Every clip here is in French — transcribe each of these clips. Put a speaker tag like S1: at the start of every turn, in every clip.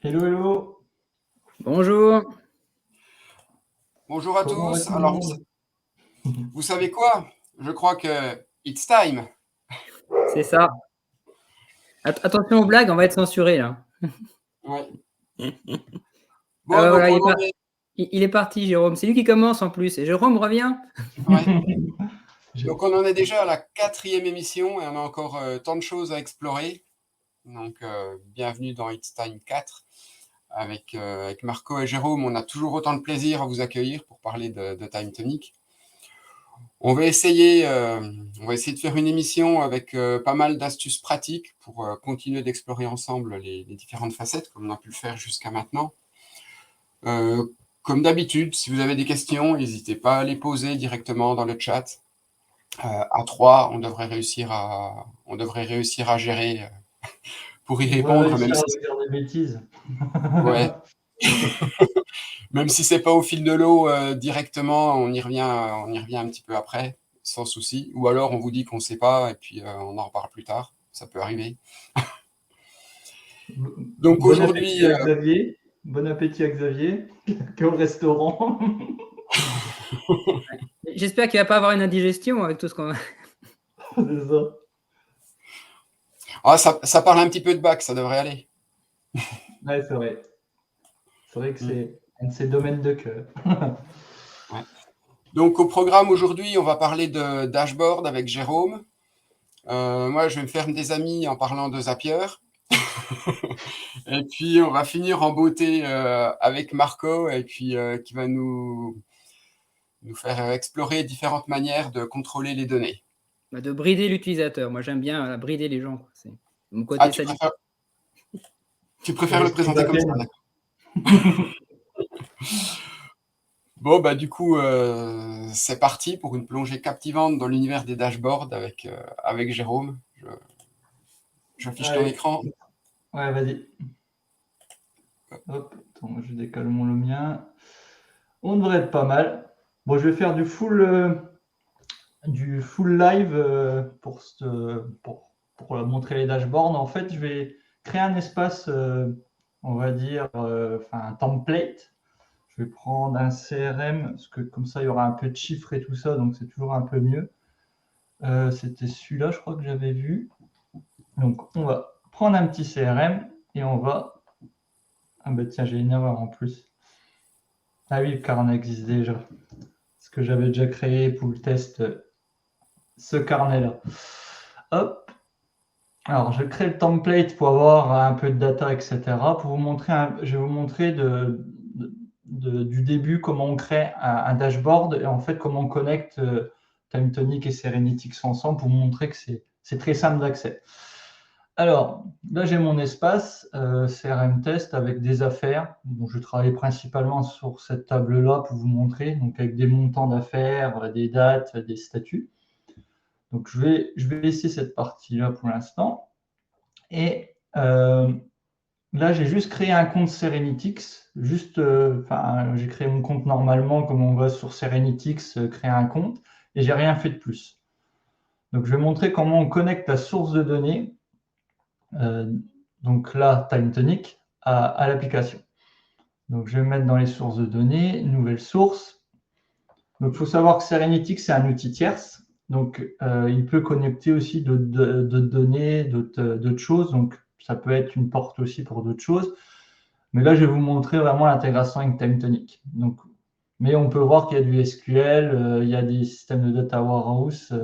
S1: Hello, hello.
S2: Bonjour.
S3: Bonjour à
S1: Comment va
S3: tous.
S1: tout le
S3: Alors,
S1: monde?
S3: vous savez quoi? Je crois que it's time.
S2: C'est ça. Attention aux blagues, on va être censuré là.
S3: Ouais.
S2: Ah
S3: Bon,
S2: bah
S3: donc
S2: voilà,
S3: on en est.
S2: il est parti, Jérôme. C'est lui qui commence en plus. Et Jérôme revient.
S3: Ouais. Donc on en est déjà à la 4e émission et on a encore tant de choses à explorer. Donc bienvenue dans It's Time 4 avec Marco et Jérôme. On a toujours autant de plaisir à vous accueillir pour parler de Time Tonic. On va essayer de faire une émission avec pas mal d'astuces pratiques pour continuer d'explorer ensemble les différentes facettes comme on a pu le faire jusqu'à maintenant. Comme d'habitude, si vous avez des questions, n'hésitez pas à les poser directement dans le chat. À 3, on devrait réussir à gérer pour y
S1: On va
S3: répondre,
S1: réussir
S3: même
S1: à
S3: si
S1: dire des bêtises.
S3: ouais. Même si c'est pas au fil de l'eau directement, on y revient un petit peu après, sans souci. Ou alors on vous dit qu'on sait pas et puis on en reparle plus tard. Ça peut arriver. Donc
S1: Bon
S3: aujourd'hui,
S1: appétit à Xavier. Bon appétit à Xavier, qui est au restaurant.
S2: J'espère qu'il va pas avoir une indigestion avec tout ce qu'on.
S1: C'est ça.
S3: ça parle un petit peu de bac, ça devrait aller.
S1: Ouais, c'est vrai. C'est vrai que c'est un de ses domaines de cœur.
S3: Ouais. Donc au programme aujourd'hui, on va parler de dashboard avec Jérôme. Moi, je vais me faire des amis en parlant de Zapier. Et puis on va finir en beauté avec Marco et puis qui va nous faire explorer différentes manières de contrôler les données.
S2: De brider l'utilisateur. Moi, j'aime bien brider les gens. C'est mon côté
S3: Ah,
S2: sadique.
S3: tu préfères le présenter comme ça, d'accord. Bon, bah, du coup, c'est parti pour une plongée captivante dans l'univers des dashboards avec Jérôme. J'affiche ton
S1: Allez.
S3: écran.
S1: Ouais, vas-y. Hop, attends, je décale le mien. On devrait être pas mal. Bon, je vais faire du full live pour montrer les dashboards. En fait, je vais créer un espace, on va dire, un template. Je vais prendre un CRM, parce que comme ça, il y aura un peu de chiffres et tout ça, donc c'est toujours un peu mieux. C'était celui-là, je crois que j'avais vu. Donc, on va prendre un petit CRM et on va... Ah bah tiens, j'ai une erreur en plus. Ah oui, le carnet existe déjà. Parce que j'avais déjà créé pour le test ce carnet-là. Hop. Alors, je crée le template pour avoir un peu de data, etc. Pour vous montrer, je vais vous montrer du début comment on crée un dashboard et en fait comment on connecte TimeTonic et Serenitics ensemble pour vous montrer que c'est très simple d'accès. Alors, là, j'ai mon espace CRM Test avec des affaires. Bon, je travaille principalement sur cette table-là pour vous montrer, donc avec des montants d'affaires, des dates, des statuts. Donc, je vais laisser cette partie-là pour l'instant. Et là, j'ai juste créé un compte Serenitics. J'ai créé mon compte normalement, comme on va sur Serenitics, créer un compte, et j'ai rien fait de plus. Donc, je vais montrer comment on connecte la source de données. Donc là, TimeTonic à l'application. Donc je vais me mettre dans les sources de données, nouvelle source. Donc il faut savoir que Serenitics, c'est un outil tierce. Donc il peut connecter aussi d'autres données, d'autres choses. Donc ça peut être une porte aussi pour d'autres choses. Mais là, je vais vous montrer vraiment l'intégration avec TimeTonic. Donc, mais on peut voir qu'il y a du SQL, il y a des systèmes de data warehouse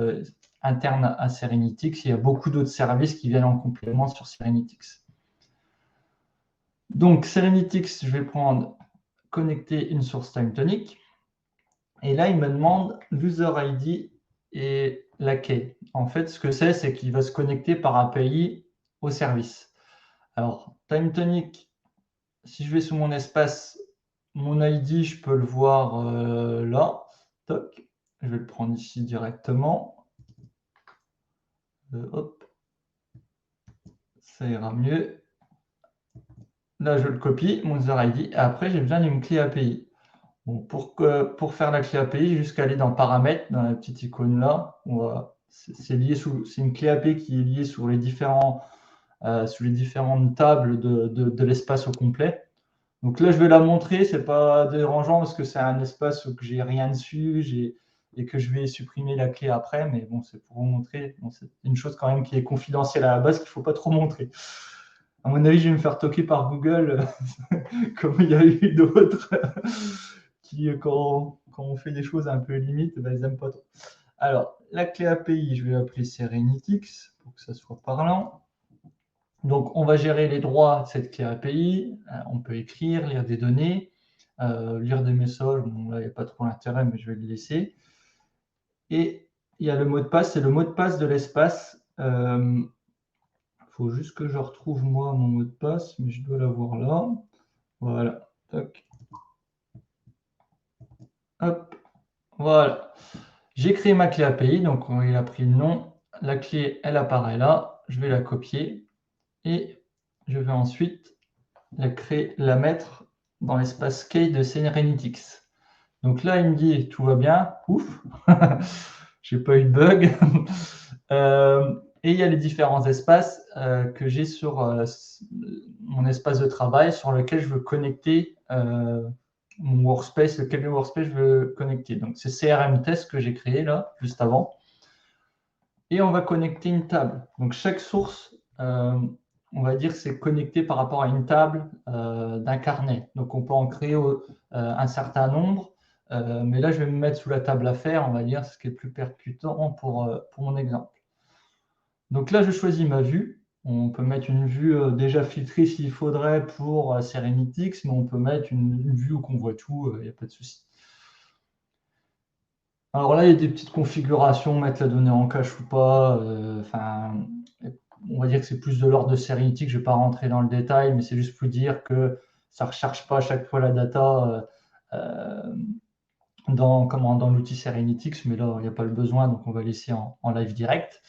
S1: internes à Serenitics. Il y a beaucoup d'autres services qui viennent en complément sur Serenitics. Donc, Serenitics, je vais prendre connecter une source TimeTonic. Et là, il me demande l'user ID et la key. En fait, ce que c'est qu'il va se connecter par API au service. Alors, TimeTonic, si je vais sous mon espace, mon ID, je peux le voir là. Toc. Je vais le prendre ici directement. Hop. Ça ira mieux. Là, je le copie, mon user ID. Et après, j'ai besoin d'une clé API. Bon, pour faire la clé API, jusqu'à aller dans Paramètres, dans la petite icône là, c'est une clé API qui est liée sur les différentes tables de l'espace au complet. Donc là, je vais la montrer, c'est pas dérangeant parce que c'est un espace où j'ai rien dessus et que je vais supprimer la clé après, mais bon, c'est pour vous montrer. Bon, c'est une chose quand même qui est confidentielle à la base qu'il ne faut pas trop montrer. À mon avis, je vais me faire toquer par Google, comme il y a eu d'autres qui, quand on fait des choses un peu limites, ben, ils n'aiment pas trop. Alors, la clé API, je vais l'appeler Serenitics pour que ça soit parlant. Donc, on va gérer les droits de cette clé API. On peut écrire, lire des données, lire des messages. Bon, là, il n'y a pas trop d'intérêt, mais je vais le laisser. Et il y a le mot de passe, c'est le mot de passe de l'espace. Il faut juste que je retrouve, moi, mon mot de passe, mais je dois l'avoir là. Voilà. Toc. Hop. Voilà. J'ai créé ma clé API, donc il a pris le nom. La clé, elle apparaît là. Je vais la copier et je vais ensuite la mettre dans l'espace key de Serenitics. Donc là, il me dit tout va bien. Ouf, j'ai pas eu de bug. Et il y a les différents espaces que j'ai sur mon espace de travail sur lequel je veux connecter mon workspace, lequel workspace je veux connecter. Donc c'est CRM Test que j'ai créé là, juste avant. Et on va connecter une table. Donc chaque source, on va dire que c'est connecté par rapport à une table d'un carnet. Donc on peut en créer un certain nombre. Mais là, je vais me mettre sous la table affaires, on va dire, ce qui est le plus percutant pour mon exemple. Donc là, je choisis ma vue. On peut mettre une vue déjà filtrée s'il faudrait pour Serenitics, mais on peut mettre une vue où on voit tout, il n'y a pas de souci. Alors là, il y a des petites configurations, mettre la donnée en cache ou pas. On va dire que c'est plus de l'ordre de Serenitics. Je ne vais pas rentrer dans le détail, mais c'est juste pour dire que ça ne recherche pas à chaque fois la data dans l'outil Serenitics, mais là, il n'y a pas le besoin, donc on va laisser en live direct.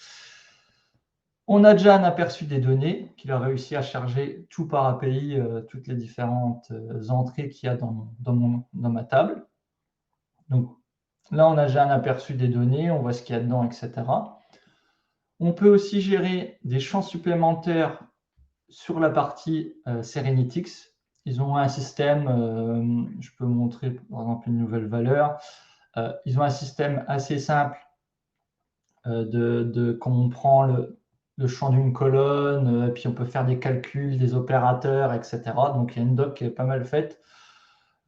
S1: On a déjà un aperçu des données, qu'il a réussi à charger tout par API, toutes les différentes entrées qu'il y a dans ma table. Donc là, on a déjà un aperçu des données, on voit ce qu'il y a dedans, etc. On peut aussi gérer des champs supplémentaires sur la partie Serenitics. Ils ont un système, je peux montrer par exemple une nouvelle valeur. Ils ont un système assez simple quand on prend le champ d'une colonne, et puis on peut faire des calculs, des opérateurs, etc. Donc il y a une doc qui est pas mal faite,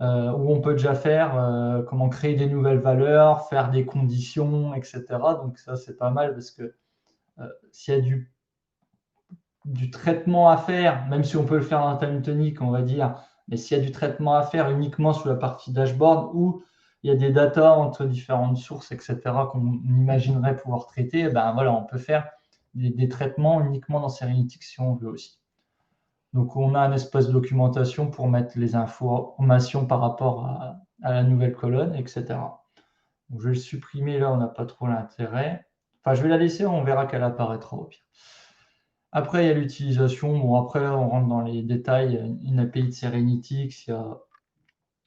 S1: où on peut déjà faire comment créer des nouvelles valeurs, faire des conditions, etc. Donc ça, c'est pas mal parce que s'il y a du traitement à faire, même si on peut le faire en time tonic, on va dire, mais s'il y a du traitement à faire uniquement sur la partie dashboard où il y a des datas entre différentes sources, etc., qu'on imaginerait pouvoir traiter, ben voilà, on peut faire des traitements uniquement dans Serenitics si on veut aussi. Donc, on a un espace documentation pour mettre les informations par rapport à la nouvelle colonne, etc. Donc, je vais le supprimer là, on n'a pas trop l'intérêt. Enfin, je vais la laisser, on verra qu'elle apparaîtra au pire. Après, il y a l'utilisation. Bon, après, on rentre dans les détails. Une API de Serenitics,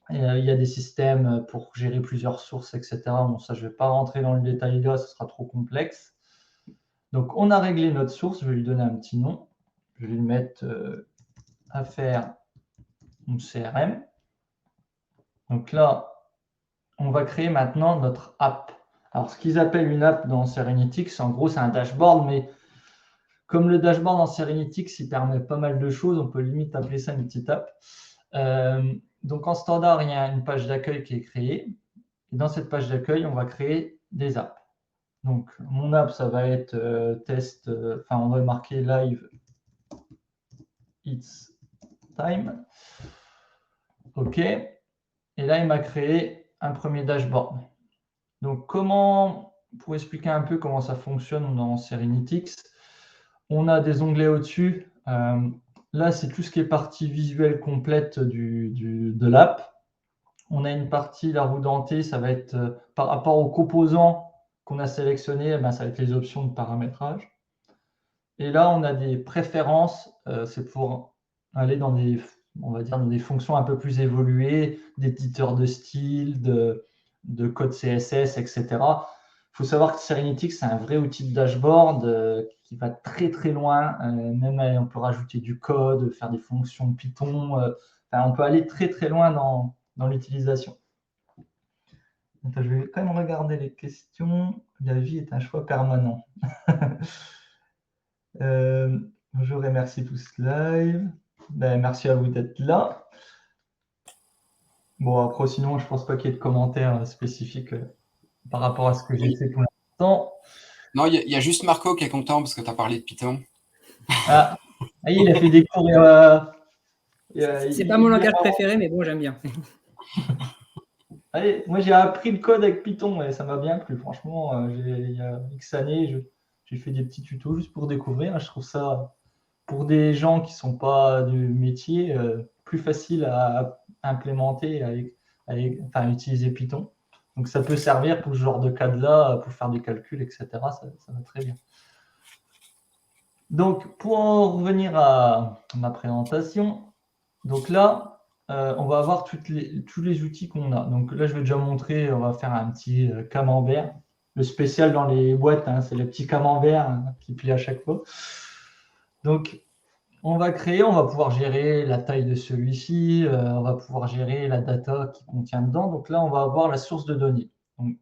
S1: il y a des systèmes pour gérer plusieurs sources, etc. Bon, ça, je ne vais pas rentrer dans le détail là, ce sera trop complexe. Donc, on a réglé notre source. Je vais lui donner un petit nom. Je vais lui mettre affaire CRM. Donc là, on va créer maintenant notre app. Alors, ce qu'ils appellent une app dans Serenitics, en gros, c'est un dashboard, mais comme le dashboard en Serenitics, il permet pas mal de choses, on peut limite appeler ça une petite app. Donc, en standard, il y a une page d'accueil qui est créée. Et dans cette page d'accueil, on va créer des apps. Donc, mon app, ça va être test, on va marquer live it's time. OK. Et là, il m'a créé un premier dashboard. Donc, pour expliquer un peu comment ça fonctionne dans Serenitics, on a des onglets au-dessus. Là, c'est tout ce qui est partie visuelle complète de l'app. On a une partie, la roue dentée, ça va être par rapport aux composants qu'on a sélectionnés, ça va être les options de paramétrage. Et là, on a des préférences, c'est pour aller dans on va dire, dans des fonctions un peu plus évoluées, d'éditeurs de style, de code CSS, etc. Il faut savoir que Serenitics, c'est un vrai outil de dashboard qui va très très loin. Même on peut rajouter du code, faire des fonctions Python. On peut aller très très loin dans l'utilisation. Je vais quand même regarder les questions. La vie est un choix permanent. Bonjour et merci tous live. Merci à vous d'être là. Bon, après, sinon, je ne pense pas qu'il y ait de commentaires spécifiques par rapport à ce que j'ai fait pour l'instant.
S3: Non, il y a juste Marco qui est content parce que tu as parlé de Python.
S1: Ah, il a fait des cours.
S2: C'est pas mon langage préféré, mais bon, j'aime bien.
S1: Allez, moi, j'ai appris le code avec Python et ça m'a bien plu. Franchement, il y a X années, j'ai fait des petits tutos juste pour découvrir. Je trouve ça, pour des gens qui ne sont pas du métier, plus facile à implémenter, utiliser Python. Donc, ça peut servir pour ce genre de cas-là, pour faire des calculs, etc. Ça va très bien. Donc, pour en revenir à ma présentation, donc là, on va avoir tous les outils qu'on a. Donc là, je vais déjà montrer, on va faire un petit camembert. Le spécial dans les boîtes, c'est le petit camembert qui plie à chaque fois. Donc, on va pouvoir gérer la taille de celui-ci, on va pouvoir gérer la data qui contient dedans. Donc là, on va avoir la source de données. Donc,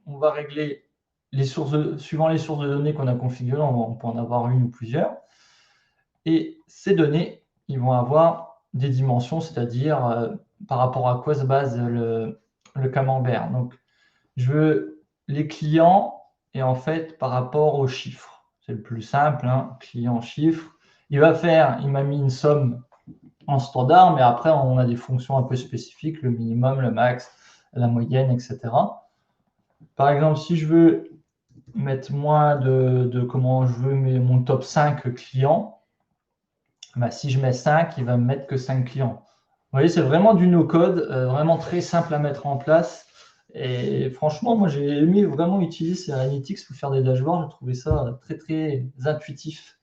S1: on va régler suivant les sources de données qu'on a configurées, on peut en avoir une ou plusieurs. Et ces données, ils vont avoir des dimensions, c'est-à-dire par rapport à quoi se base le camembert. Donc, je veux les clients et en fait par rapport aux chiffres. C'est le plus simple, client, chiffre. Il m'a mis une somme en standard, mais après, on a des fonctions un peu spécifiques, le minimum, le max, la moyenne, etc. Par exemple, si je veux mettre moins de comment je veux mon top 5 clients, si je mets 5, il va me mettre que 5 clients. Vous voyez, c'est vraiment du no-code, vraiment très simple à mettre en place Et franchement, moi, j'ai aimé vraiment utiliser Serenity pour faire des dashboards. J'ai trouvé ça très, très intuitif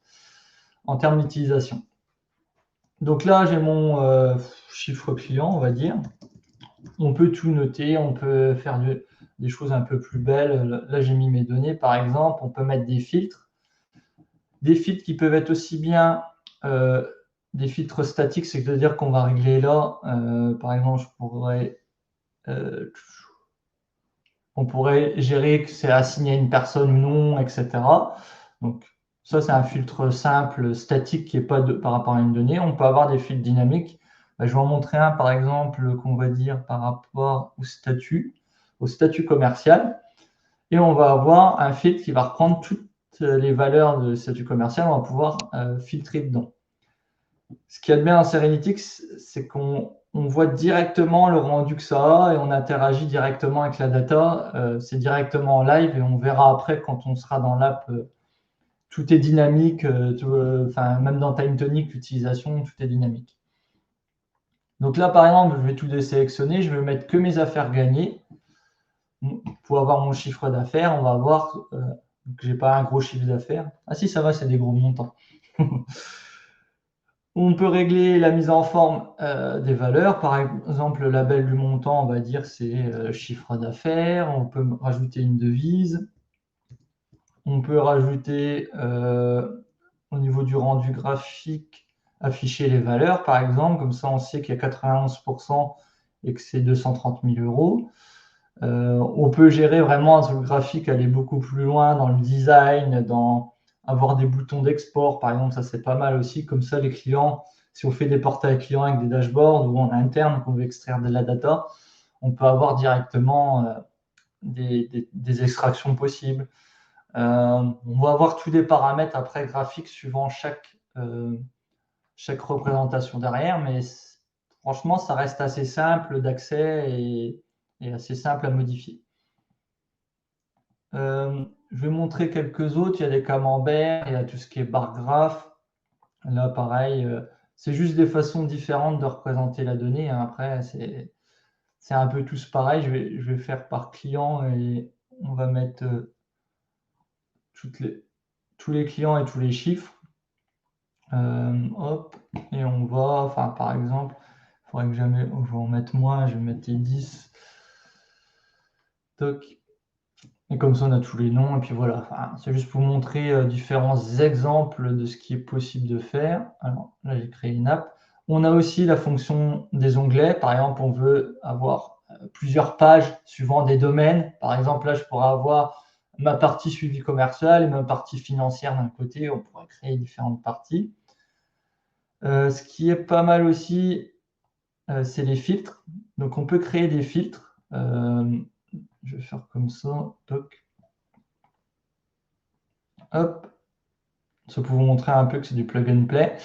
S1: en termes d'utilisation. Donc là, j'ai mon chiffre client, on va dire. On peut tout noter, on peut faire des choses un peu plus belles. Là, j'ai mis mes données, par exemple. On peut mettre des filtres. Des filtres qui peuvent être aussi bien des filtres statiques, c'est-à-dire qu'on va régler là. Par exemple, on pourrait gérer que c'est assigné à une personne ou non, etc. Donc, ça, c'est un filtre simple, statique, qui n'est pas par rapport à une donnée. On peut avoir des filtres dynamiques. Je vais en montrer un, par exemple, qu'on va dire par rapport au statut commercial. Et on va avoir un filtre qui va reprendre toutes les valeurs de statut commercial. On va pouvoir filtrer dedans. Ce qu'il y a de bien dans Serenity, c'est qu'on voit directement le rendu que ça a et on interagit directement avec la data. C'est directement en live et on verra après quand on sera dans l'app. Tout est dynamique, même dans TimeTonic, l'utilisation, tout est dynamique. Donc là, par exemple, je vais tout désélectionner, je vais mettre que mes affaires gagnées. Pour avoir mon chiffre d'affaires, on va voir que j'ai pas un gros chiffre d'affaires. Ah si, ça va, c'est des gros montants. On peut régler la mise en forme des valeurs. Par exemple, le label du montant, on va dire, c'est chiffre d'affaires. On peut rajouter une devise. On peut rajouter, au niveau du rendu graphique, afficher les valeurs, par exemple. Comme ça, on sait qu'il y a 91% et que c'est 230 000 euros. On peut gérer vraiment sur le graphique, aller beaucoup plus loin dans le design, dans avoir des boutons d'export, par exemple, ça c'est pas mal aussi. Comme ça, les clients, si on fait des portails clients avec des dashboards ou en interne, qu'on veut extraire de la data, on peut avoir directement des extractions possibles. On va avoir tous des paramètres après graphiques suivant chaque représentation derrière, mais franchement, ça reste assez simple d'accès et assez simple à modifier. Je vais montrer quelques autres. Il y a des camemberts, il y a tout ce qui est bar graph. Là, pareil, c'est juste des façons différentes de représenter la donnée. Après, c'est un peu tous pareil. Je vais faire par client et on va mettre tous les clients et tous les chiffres. Hop, et on va, par exemple, il faudrait que je vais en mettre moins, je vais mettre les 10. Toc. Et comme ça, on a tous les noms. Et puis voilà, c'est juste pour vous montrer différents exemples de ce qui est possible de faire. Alors là, j'ai créé une app. On a aussi la fonction des onglets. Par exemple, on veut avoir plusieurs pages suivant des domaines. Par exemple, là, je pourrais avoir ma partie suivi commercial et ma partie financière d'un côté. On pourrait créer différentes parties. Ce qui est pas mal aussi, c'est les filtres. Donc, on peut créer des filtres. Je vais faire comme ça. Toc. Hop. Ça pour vous montrer un peu que c'est du plug and play.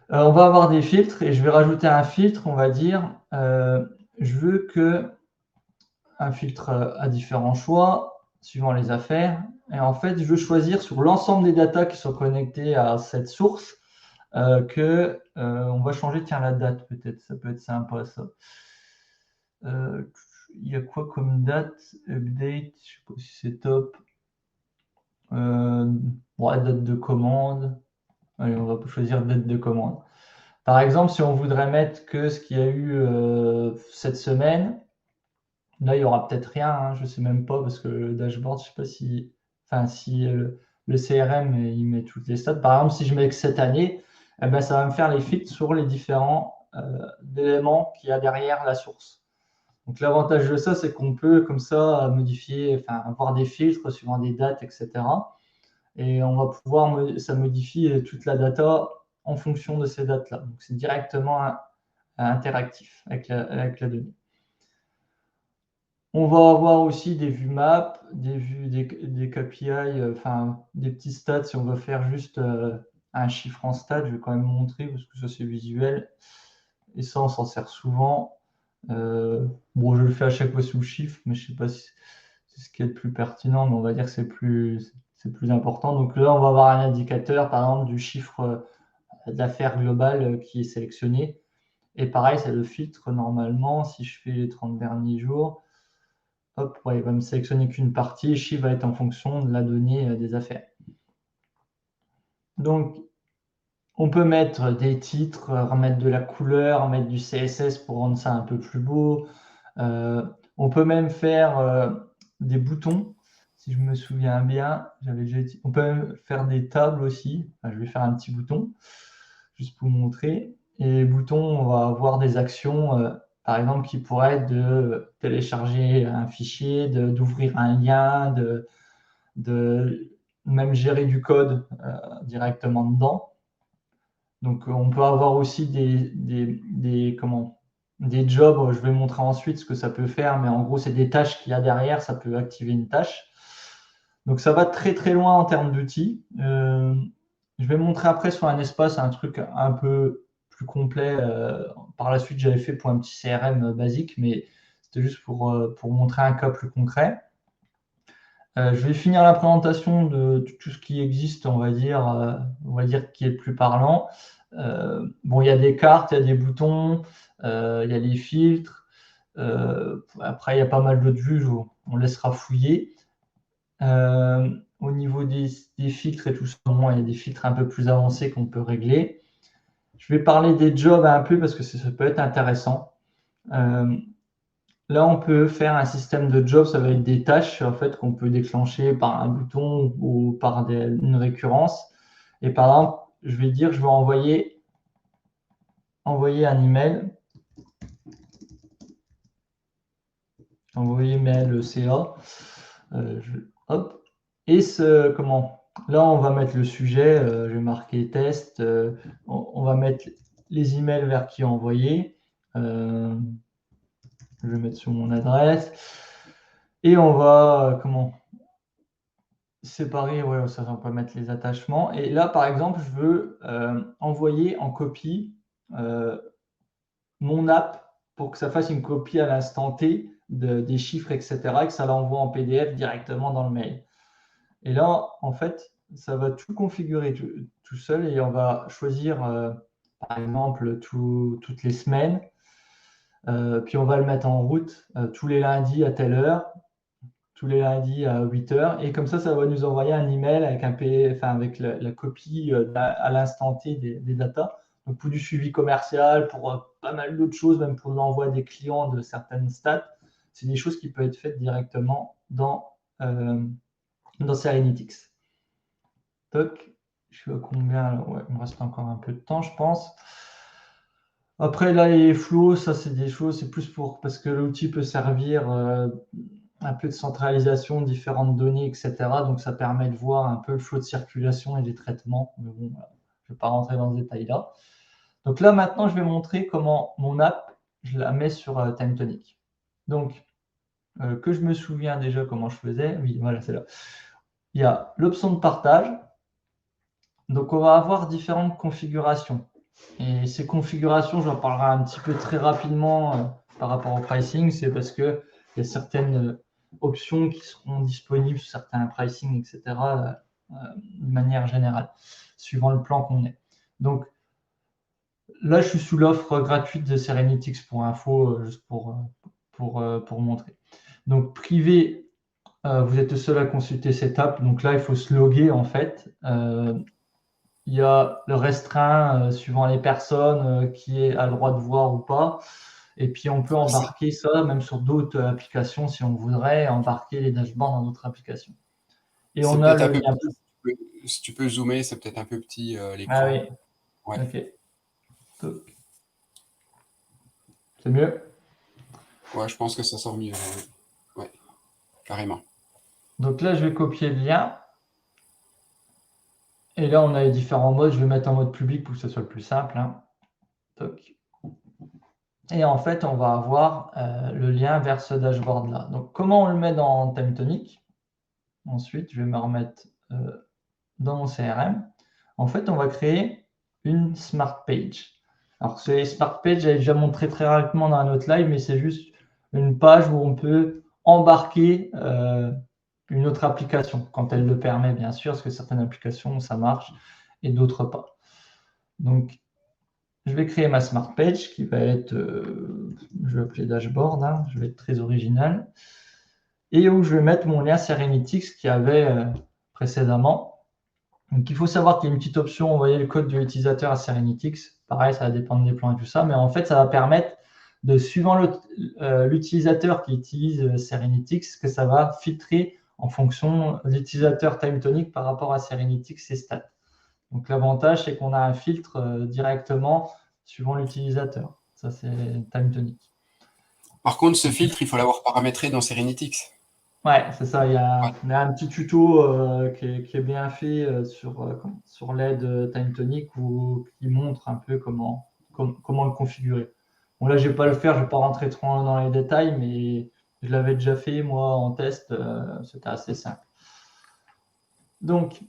S1: On va avoir des filtres et je vais rajouter un filtre. On va dire, je veux que un filtre à différents choix suivant les affaires. Et en fait, je veux choisir sur l'ensemble des datas qui sont connectées à cette source que on va changer, tiens, la date peut-être. Ça peut être sympa ça. Il y a quoi comme date? Update, je sais pas si c'est top. Date de commande. Allez, on va choisir date de commande. Par exemple, si on voudrait mettre que ce qu'il y a eu cette semaine, là, il n'y aura peut-être rien. Hein, je ne sais même pas parce que le dashboard, je ne sais pas si le CRM, il met toutes les stats. Par exemple, si je mets que cette année, eh ben, ça va me faire les filtres sur les différents éléments qu'il y a derrière la source. Donc, l'avantage de ça, c'est qu'on peut comme ça modifier, avoir des filtres suivant des dates, etc. Et on va pouvoir, ça modifie toute la data en fonction de ces dates-là. Donc, c'est directement interactif avec la donnée. On va avoir aussi des vues map, des KPI, des petits stats. Si on veut faire juste un chiffre en stats, je vais quand même montrer parce que ça c'est visuel. Et ça, on s'en sert souvent. Bon, je le fais à chaque fois sous chiffre, mais je ne sais pas si c'est ce qui est le plus pertinent, mais on va dire que c'est plus important. Donc là, on va avoir un indicateur, par exemple, du chiffre d'affaires global qui est sélectionné. Et pareil, c'est le filtre normalement. Si je fais les 30 derniers jours, hop, ouais, il va me sélectionner qu'une partie. Chiffre va être en fonction de la donnée des affaires. Donc, on peut mettre des titres, remettre de la couleur, mettre du CSS pour rendre ça un peu plus beau. On peut même faire des boutons, si je me souviens bien. On peut même faire des tables aussi. Enfin, je vais faire un petit bouton, juste pour vous montrer. Et les boutons, on va avoir des actions, par exemple, qui pourraient être de télécharger un fichier, d'ouvrir un lien, de même gérer du code directement dedans. Donc, on peut avoir aussi des jobs. Je vais montrer ensuite ce que ça peut faire, mais en gros, c'est des tâches qu'il y a derrière. Ça peut activer une tâche. Donc, ça va très, très loin en termes d'outils. Je vais montrer après sur un espace un truc un peu plus complet. Par la suite, j'avais fait pour un petit CRM basique, mais c'était juste pour montrer un cas plus concret. Je vais finir la présentation de tout ce qui existe, on va dire qui est le plus parlant. Bon, il y a des cartes, il y a des boutons, il y a les filtres. Après, il y a pas mal d'autres vues, on laissera fouiller. Au niveau des filtres et tout ça, il y a des filtres un peu plus avancés qu'on peut régler. Je vais parler des jobs un peu parce que ça peut être intéressant. Là, on peut faire un système de jobs, ça va être des tâches en fait qu'on peut déclencher par un bouton ou par une récurrence. Et par exemple, je vais dire, je vais envoyer un email, envoyer mail CA. Hop. Et là, on va mettre le sujet. Je vais marquer test. On va mettre les emails vers qui envoyer. Je vais mettre sur mon adresse. Et on va séparer, ouais, ça, on peut mettre les attachements. Et là, par exemple, je veux envoyer en copie mon app pour que ça fasse une copie à l'instant T des chiffres, etc., et que ça l'envoie en PDF directement dans le mail. Et là, en fait, ça va tout configurer tout seul et on va choisir, par exemple, toutes les semaines. Puis on va le mettre en route tous les lundis à telle heure, tous les lundis à 8 heures. Et comme ça va nous envoyer un email avec avec la copie à l'instant T des datas. Donc pour du suivi commercial, pour pas mal d'autres choses, même pour l'envoi des clients de certaines stats, c'est des choses qui peuvent être faites directement dans Serenitics. Toc, je suis à combien là? Ouais, il me reste encore un peu de temps, je pense. Après, là, les flows, ça, c'est des choses, c'est plus parce que l'outil peut servir un peu de centralisation, différentes données, etc. Donc, ça permet de voir un peu le flot de circulation et des traitements. Mais bon, voilà, je ne vais pas rentrer dans ce détail-là. Donc là, maintenant, je vais montrer comment mon app, je la mets sur TimeTonic. Donc, que je me souviens déjà comment je faisais. Oui, voilà, c'est là. Il y a l'option de partage. Donc, on va avoir différentes configurations. Et ces configurations, j'en parlerai un petit peu très rapidement par rapport au pricing. C'est parce qu'il y a certaines options qui seront disponibles sur certains pricing, etc. De manière générale, suivant le plan qu'on est. Donc, là, je suis sous l'offre gratuite de Serenitics pour info, juste pour montrer. Donc, privé, vous êtes le seul à consulter cette app. Donc là, il faut se loguer en fait. Il y a le restreint suivant les personnes qui a le droit de voir ou pas. Et puis, on peut embarquer ça même sur d'autres applications si on voudrait, embarquer les dashboards dans d'autres applications. Et on a le lien.
S3: Si tu peux zoomer, c'est peut-être un peu petit l'écran.
S1: Ah oui.
S3: Ouais.
S1: Ok. C'est mieux?
S3: Ouais, je pense que ça sort mieux. Ouais, carrément. Donc
S1: là, je vais copier le lien. Et là, on a les différents modes. Je vais mettre en mode public pour que ce soit le plus simple. Hein. Toc. Et en fait, on va avoir le lien vers ce dashboard-là. Donc, comment on le met dans TimeTonic? Ensuite, je vais me remettre dans mon CRM. En fait, on va créer une Smart Page. Alors, ces Smart Page, j'avais déjà montré très rapidement dans un autre live, mais c'est juste une page où on peut embarquer une autre application, quand elle le permet, bien sûr, parce que certaines applications, ça marche, et d'autres pas. Donc, je vais créer ma Smart Page qui va être, je vais appeler dashboard, hein, je vais être très original. et où je vais mettre mon lien Serenitix qu'il y avait précédemment. Donc, il faut savoir qu'il y a une petite option, envoyer le code de l'utilisateur à Serenitix. Pareil, ça va dépendre des plans et tout ça, mais en fait, ça va permettre de, suivant l'utilisateur qui utilise Serenitix, que ça va filtrer en fonction de l'utilisateur TimeTonic par rapport à Serenitix et stats. Donc, l'avantage, c'est qu'on a un filtre directement suivant l'utilisateur. Ça, c'est TimeTonic.
S3: Par contre, ce filtre, il faut l'avoir paramétré dans Serenitix.
S1: Ouais, c'est ça. Il y a un petit tuto qui est bien fait sur l'aide TimeTonic qui montre un peu comment le configurer. Bon, là, je ne vais pas le faire, je ne vais pas rentrer trop dans les détails, mais je l'avais déjà fait, moi, en test. C'était assez simple. Donc,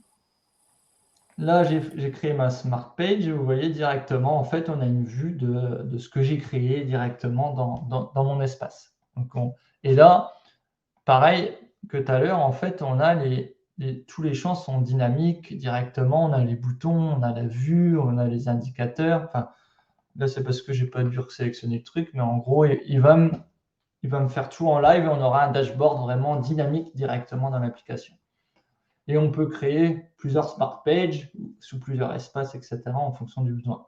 S1: là, j'ai créé ma Smart Page et vous voyez directement, en fait, on a une vue de ce que j'ai créé directement dans mon espace. Donc, et là, pareil que tout à l'heure, en fait, on a tous les champs sont dynamiques directement. On a les boutons, on a la vue, on a les indicateurs. Enfin, là, c'est parce que j'ai pas dû sélectionner le truc, mais en gros, il va me faire tout en live et on aura un dashboard vraiment dynamique directement dans l'application. Et on peut créer plusieurs smart pages sous plusieurs espaces, etc. en fonction du besoin.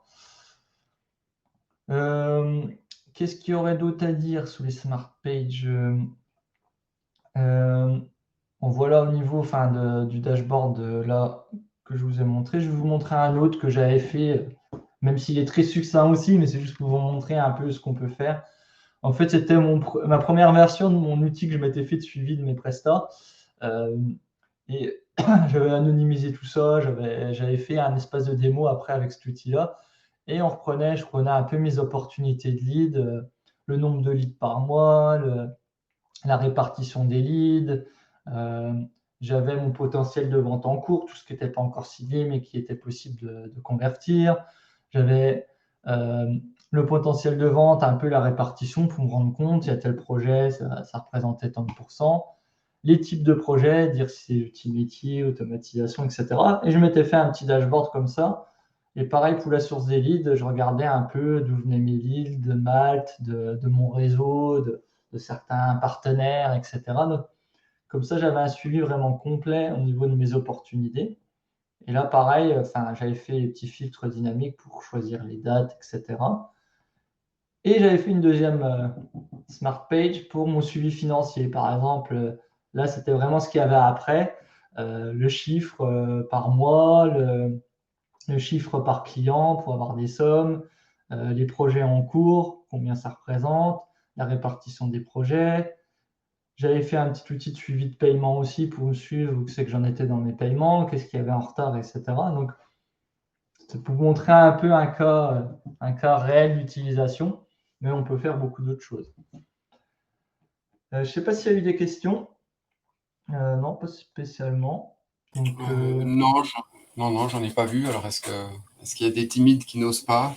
S1: Qu'est-ce qu'il y aurait d'autre à dire sous les smart pages? Voilà au niveau du dashboard là que je vous ai montré. Je vais vous montrer un autre que j'avais fait, même s'il est très succinct aussi, mais c'est juste pour vous montrer un peu ce qu'on peut faire. En fait, c'était ma première version de mon outil que je m'étais fait de suivi de mes prestats. Et j'avais anonymisé tout ça, j'avais fait un espace de démo après avec cet outil-là. Et je prenais un peu mes opportunités de leads, le nombre de leads par mois, la répartition des leads. J'avais mon potentiel de vente en cours, tout ce qui n'était pas encore ciblé, mais qui était possible de convertir. J'avais le potentiel de vente, un peu la répartition pour me rendre compte, il y a tel projet, ça représentait tant de pourcents. Les types de projets, dire si c'est outil métier, automatisation, etc. Et je m'étais fait un petit dashboard comme ça. Et pareil pour la source des leads, je regardais un peu d'où venaient mes leads, de Malte, de mon réseau, de certains partenaires, etc. Donc, comme ça, j'avais un suivi vraiment complet au niveau de mes opportunités. Et là, pareil, j'avais fait les petits filtres dynamiques pour choisir les dates, etc. Et j'avais fait une deuxième Smart Page pour mon suivi financier. Par exemple, là, c'était vraiment ce qu'il y avait après. Le chiffre par mois, le chiffre par client pour avoir des sommes, les projets en cours, combien ça représente, la répartition des projets. J'avais fait un petit outil de suivi de paiement aussi pour me suivre où c'est que j'en étais dans mes paiements, qu'est-ce qu'il y avait en retard, etc. Donc, c'est pour vous montrer un peu un cas réel d'utilisation, mais on peut faire beaucoup d'autres choses. Je ne sais pas s'il y a eu des questions. Non, pas spécialement. Donc,
S3: Non, j'en ai pas vu. Alors, est-ce qu'il y a des timides qui n'osent pas?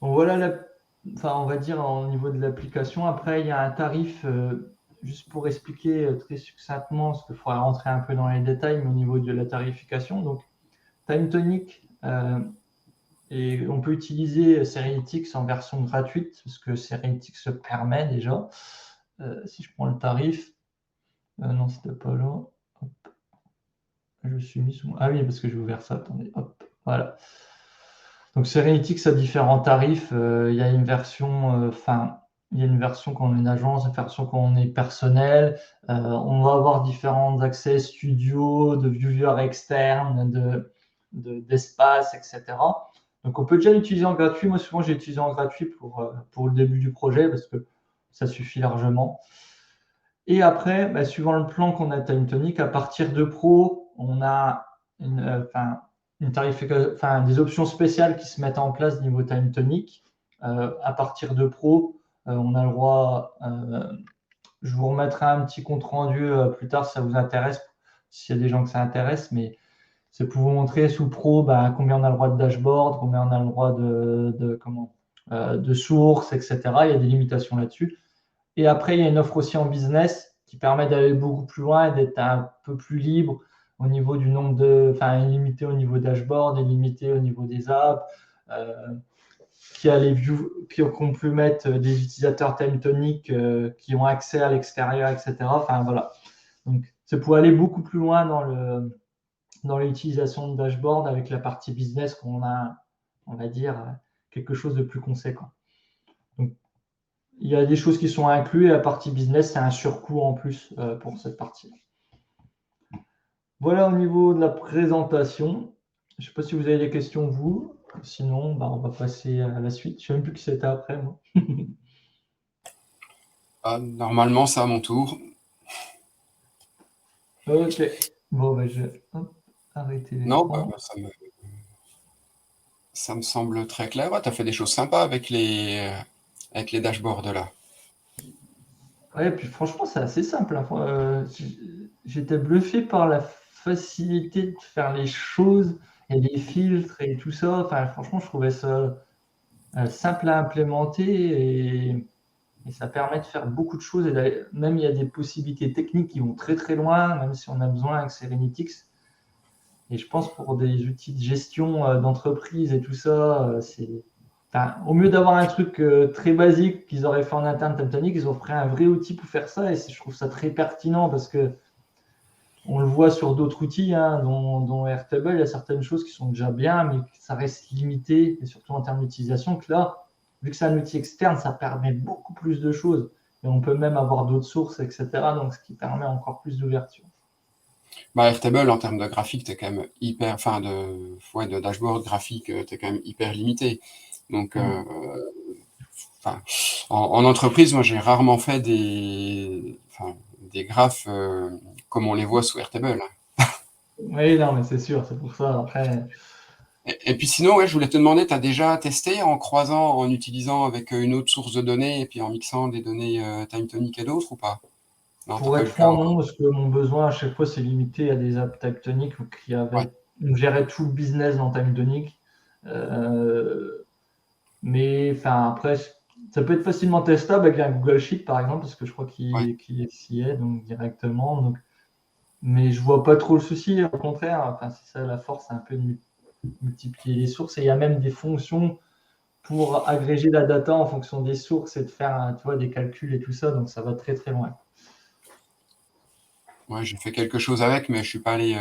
S1: Bon, voilà, on va dire au niveau de l'application. Après, il y a un tarif, juste pour expliquer très succinctement, parce qu'il faudra rentrer un peu dans les détails, mais au niveau de la tarification. Donc, TimeTonic, et on peut utiliser Serenitix en version gratuite, parce que Serenitix se permet déjà. Si je prends le tarif, non, c'était pas là. Hop. Je suis mis sous. Ah oui, parce que j'ai ouvert ça. Attendez, hop, voilà. Donc Serenitix a différents tarifs. Il y a une version, il y a une version quand on est une agence, une version quand on est personnel. On va avoir différents accès studio, de viewers externes, d'espace, etc. Donc on peut déjà l'utiliser en gratuit. Moi, souvent, j'ai utilisé en gratuit pour le début du projet parce que ça suffit largement. Et après, suivant le plan qu'on a à TimeTonic, à partir de Pro, on a une tarification, des options spéciales qui se mettent en place niveau TimeTonic. À partir de Pro, on a le droit. Je vous remettrai un petit compte rendu plus tard si ça vous intéresse, s'il y a des gens que ça intéresse, mais c'est pour vous montrer sous Pro combien on a le droit de dashboard, combien on a le droit de sources, etc. Il y a des limitations là-dessus. Et après, il y a une offre aussi en business qui permet d'aller beaucoup plus loin et d'être un peu plus libre au niveau du nombre illimité au niveau dashboard, illimité au niveau des apps. qui a les views, qui ont pu mettre des utilisateurs TimeTonic qui ont accès à l'extérieur, etc. Enfin voilà. Donc c'est pour aller beaucoup plus loin dans l'utilisation de dashboard avec la partie business qu'on a, on va dire, quelque chose de plus conséquent. Donc, il y a des choses qui sont incluses et la partie business, c'est un surcoût en plus pour cette partie. Voilà au niveau de la présentation. Je ne sais pas si vous avez des questions, vous. Sinon, on va passer à la suite. Je ne sais même plus qui c'était après, moi.
S3: Normalement, c'est à mon tour.
S1: Ok. Bon, je vais arrêter
S3: Non,
S1: l'écran.
S3: ça me semble très clair. Ouais, tu as fait des choses sympas avec les dashboards là.
S1: Ouais, puis franchement, c'est assez simple. J'étais bluffé par la facilité de faire les choses et les filtres et tout ça. Enfin, franchement, je trouvais ça simple à implémenter et ça permet de faire beaucoup de choses. Et même, il y a des possibilités techniques qui vont très très loin, même si on a besoin avec Serenitix. Et je pense pour des outils de gestion d'entreprise et tout ça, enfin, au mieux d'avoir un truc très basique qu'ils auraient fait en interne TimeTonic, ils ont pris un vrai outil pour faire ça. Et je trouve ça très pertinent parce que on le voit sur d'autres outils, hein, dont Airtable, il y a certaines choses qui sont déjà bien, mais ça reste limité, et surtout en termes d'utilisation, que là, vu que c'est un outil externe, ça permet beaucoup plus de choses. Et on peut même avoir d'autres sources, etc. Donc, ce qui permet encore plus d'ouverture.
S3: Airtable, en termes de graphique, tu es quand même hyper, enfin, de dashboard graphique, tu es quand même hyper limité. Donc, en entreprise, moi, j'ai rarement fait des graphes comme on les voit sous Airtable.
S1: Oui, non, mais c'est sûr, c'est pour ça. Après,
S3: Et puis sinon, ouais, je voulais te demander, tu as déjà testé en croisant, en utilisant avec une autre source de données et puis en mixant des données TimeTonic et d'autres ou pas? Non, t'as
S1: pour
S3: pas eu
S1: être
S3: le cas
S1: franc, non,
S3: encore.
S1: parce que mon besoin à chaque fois, c'est limité à des apps TimeTonic
S3: Ouais.
S1: on gérait tout le business dans TimeTonic. Mais enfin, après, ça peut être facilement testable avec un Google Sheet, par exemple, parce que je crois
S3: Ouais.
S1: qu'il s'y est donc directement. Donc, mais je vois pas trop le souci. Au contraire, enfin, c'est ça la force, c'est un peu de multiplier les sources. Et il y a même des fonctions pour agréger la data en fonction des sources et de faire, tu vois, des calculs et tout ça. Donc, ça va très très loin.
S3: Ouais, j'ai fait quelque chose avec, mais je suis pas allé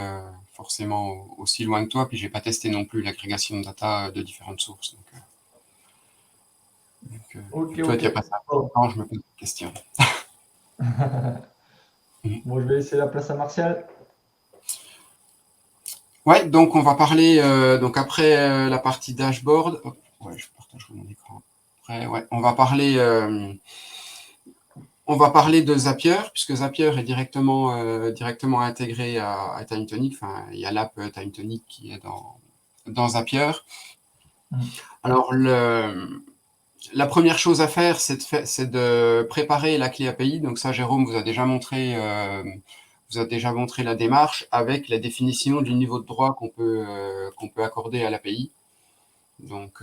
S3: forcément aussi loin que toi, puis j'ai pas testé non plus l'agrégation de data de différentes sources.
S1: Ok,
S3: Toi
S1: ok.
S3: qui as passé un peu de
S1: Bon.
S3: temps, je me pose des questions.
S1: Bon, je vais laisser la place à Martial.
S3: Ouais, donc on va parler, donc après la partie dashboard, hop, ouais, je partage mon écran. Après, ouais, on va parler de Zapier, puisque Zapier est directement intégré à TimeTonic. Enfin, il y a l'app TimeTonic qui est dans Zapier. Alors, la première chose à faire, c'est de préparer la clé API. Donc ça, Jérôme vous a déjà montré la démarche avec la définition du niveau de droit qu'on peut accorder à l'API. Donc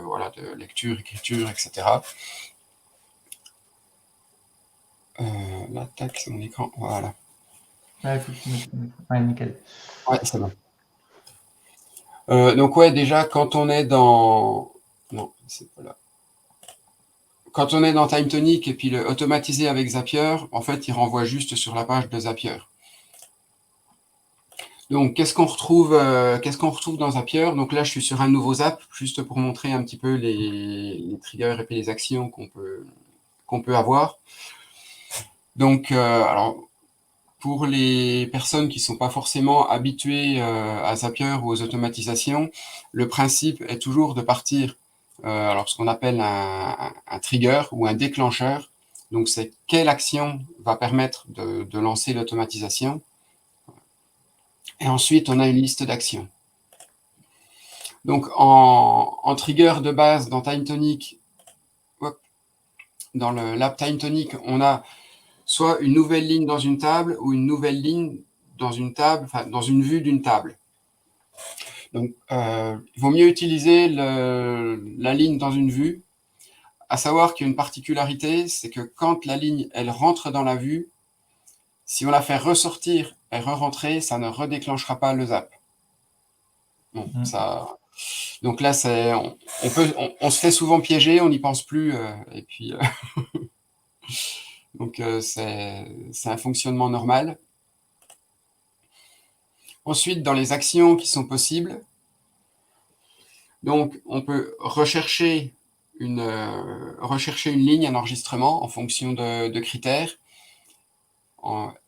S3: voilà, de lecture, écriture, etc. Là, tac, c'est mon écran. Voilà.
S1: Ouais, faut que tu mettes- ouais, nickel.
S3: Ouais, c'est bon. Donc ouais, déjà, quand on est dans... Non, c'est pas là. Quand on est dans TimeTonic et puis le automatisé avec Zapier, en fait, il renvoie juste sur la page de Zapier. Donc, qu'est-ce qu'on retrouve dans Zapier? Donc là, je suis sur un nouveau Zap, juste pour montrer un petit peu les triggers et puis les actions qu'on peut avoir. Donc, alors, pour les personnes qui ne sont pas forcément habituées à Zapier ou aux automatisations, le principe est toujours de partir, alors ce qu'on appelle un trigger ou un déclencheur. Donc, c'est quelle action va permettre de lancer l'automatisation. Et ensuite, on a une liste d'actions. Donc, en trigger de base dans TimeTonic, dans l'app TimeTonic, on a soit une nouvelle ligne dans une table ou une nouvelle ligne dans une table, enfin, dans une vue d'une table. Donc, il vaut mieux utiliser la ligne dans une vue, à savoir qu'il y a une particularité, c'est que quand la ligne, elle rentre dans la vue, si on la fait ressortir et re-rentrer, ça ne redéclenchera pas le zap. Bon, ça, Donc là, on se fait souvent piéger, on n'y pense plus. Et puis, donc c'est un fonctionnement normal. Ensuite, dans les actions qui sont possibles, donc on peut rechercher une ligne, un enregistrement en fonction de critères.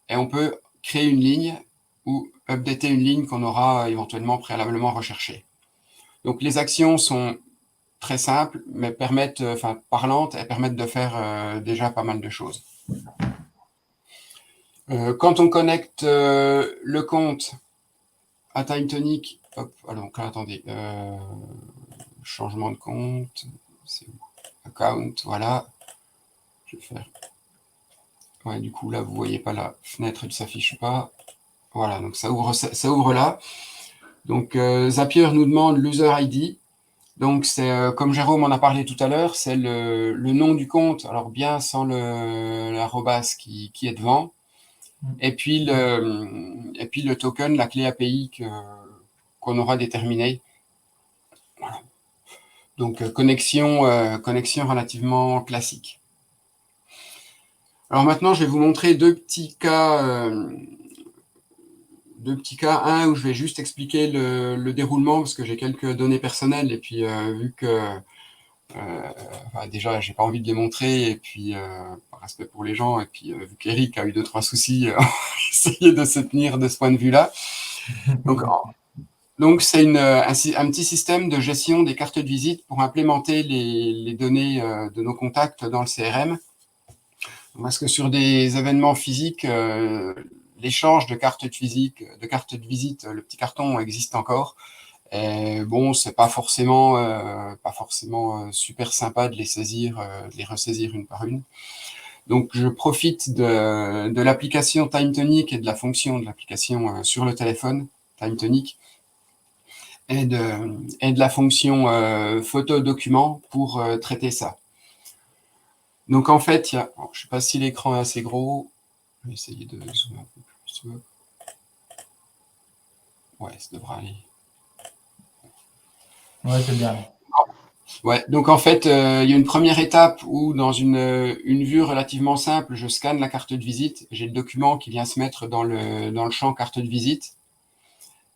S3: Et on peut créer une ligne ou updater une ligne qu'on aura éventuellement préalablement recherchée. Donc les actions sont très simples, mais parlantes, et permettent de faire déjà pas mal de choses. Quand on connecte le compte à TimeTonic, hop, alors là, attendez, changement de compte, c'est où? Account, voilà. Je vais faire. Ouais, du coup, là, vous voyez pas la fenêtre, elle ne s'affiche pas. Voilà, donc ça ouvre là. Donc, Zapier nous demande l'user ID. Donc, c'est comme Jérôme en a parlé tout à l'heure, c'est le nom du compte, alors bien sans l'arrobas qui est devant. Et puis le token, la clé API qu'on aura déterminée. Voilà. Donc, connexion relativement classique. Alors maintenant, je vais vous montrer deux petits cas. Un où je vais juste expliquer le déroulement parce que j'ai quelques données personnelles et puis vu que déjà j'ai pas envie de les montrer et puis par respect pour les gens et puis vu qu'Eric a eu 2-3 soucis, on va essayer de se tenir de ce point de vue-là. Donc c'est un petit système de gestion des cartes de visite pour implémenter les données de nos contacts dans le CRM. Parce que sur des événements physiques, l'échange de cartes de visite, le petit carton existe encore. Et bon, c'est pas forcément super sympa de les saisir, de les ressaisir une par une. Donc, je profite de l'application TimeTonic et de la fonction de l'application sur le téléphone TimeTonic et de la fonction photo document pour traiter ça. Donc, en fait, je ne sais pas si l'écran est assez gros. Je vais essayer de zoomer un peu plus. Ouais, ça devrait aller.
S1: Ouais, c'est bien.
S3: Ouais, donc en fait, il y a une première étape où, dans une vue relativement simple, je scanne la carte de visite. J'ai le document qui vient se mettre dans le champ carte de visite.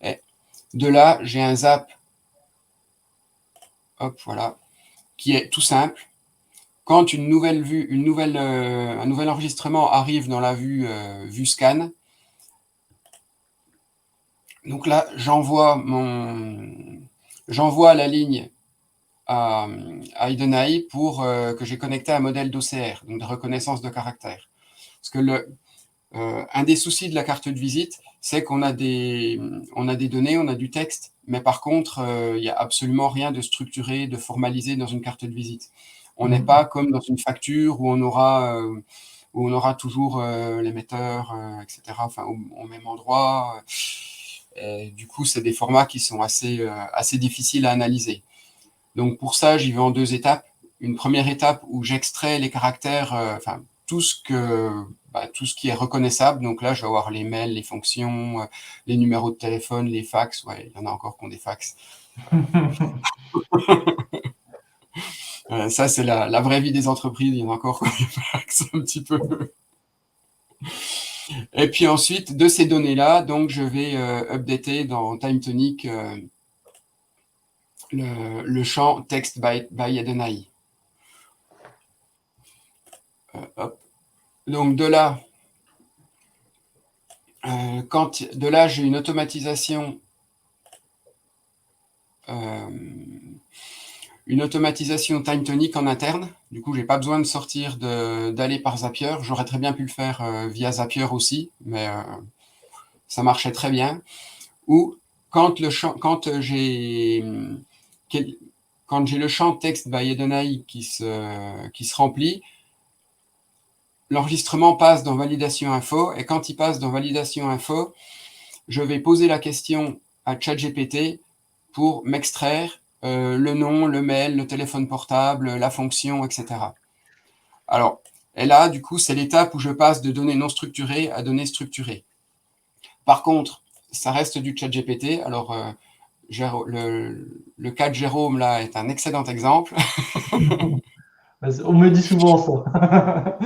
S3: Et de là, j'ai un zap. Hop, voilà, qui est tout simple. Quand un nouvel enregistrement arrive dans la vue scan, donc là, j'envoie la ligne à Idenai pour que j'ai connecté un modèle d'OCR, donc de reconnaissance de caractère. Parce que un des soucis de la carte de visite, c'est qu'on a des données, on a du texte, mais par contre, il n'y a absolument rien de structuré, de formalisé dans une carte de visite. On n'est pas comme dans une facture où on aura toujours l'émetteur, etc., enfin, au même endroit. Et du coup, c'est des formats qui sont assez difficiles à analyser. Donc, pour ça, j'y vais en 2 étapes. Une première étape où j'extrais les caractères, tout ce qui est reconnaissable. Donc là, je vais avoir les mails, les fonctions, les numéros de téléphone, les fax. Ouais, il y en a encore qui ont des fax. Ça, c'est la vraie vie des entreprises. Il y en a encore qui ont des fax un petit peu. Et puis ensuite, de ces données-là, donc je vais updater dans TimeTonic le champ text by Idenai. Hop. Donc de là, j'ai une automatisation TimeTonic en interne. Du coup, je n'ai pas besoin de sortir d'aller par Zapier. J'aurais très bien pu le faire via Zapier aussi, mais ça marchait très bien. Ou quand j'ai le champ text by Idenai qui se remplit, l'enregistrement passe dans validation info, et quand il passe dans validation info, je vais poser la question à ChatGPT pour m'extraire le nom, le mail, le téléphone portable, la fonction, etc. Alors, et là, du coup, c'est l'étape où je passe de données non structurées à données structurées. Par contre, ça reste du ChatGPT. Alors, le cas de Jérôme, là, est un excellent exemple.
S1: On me dit souvent ça.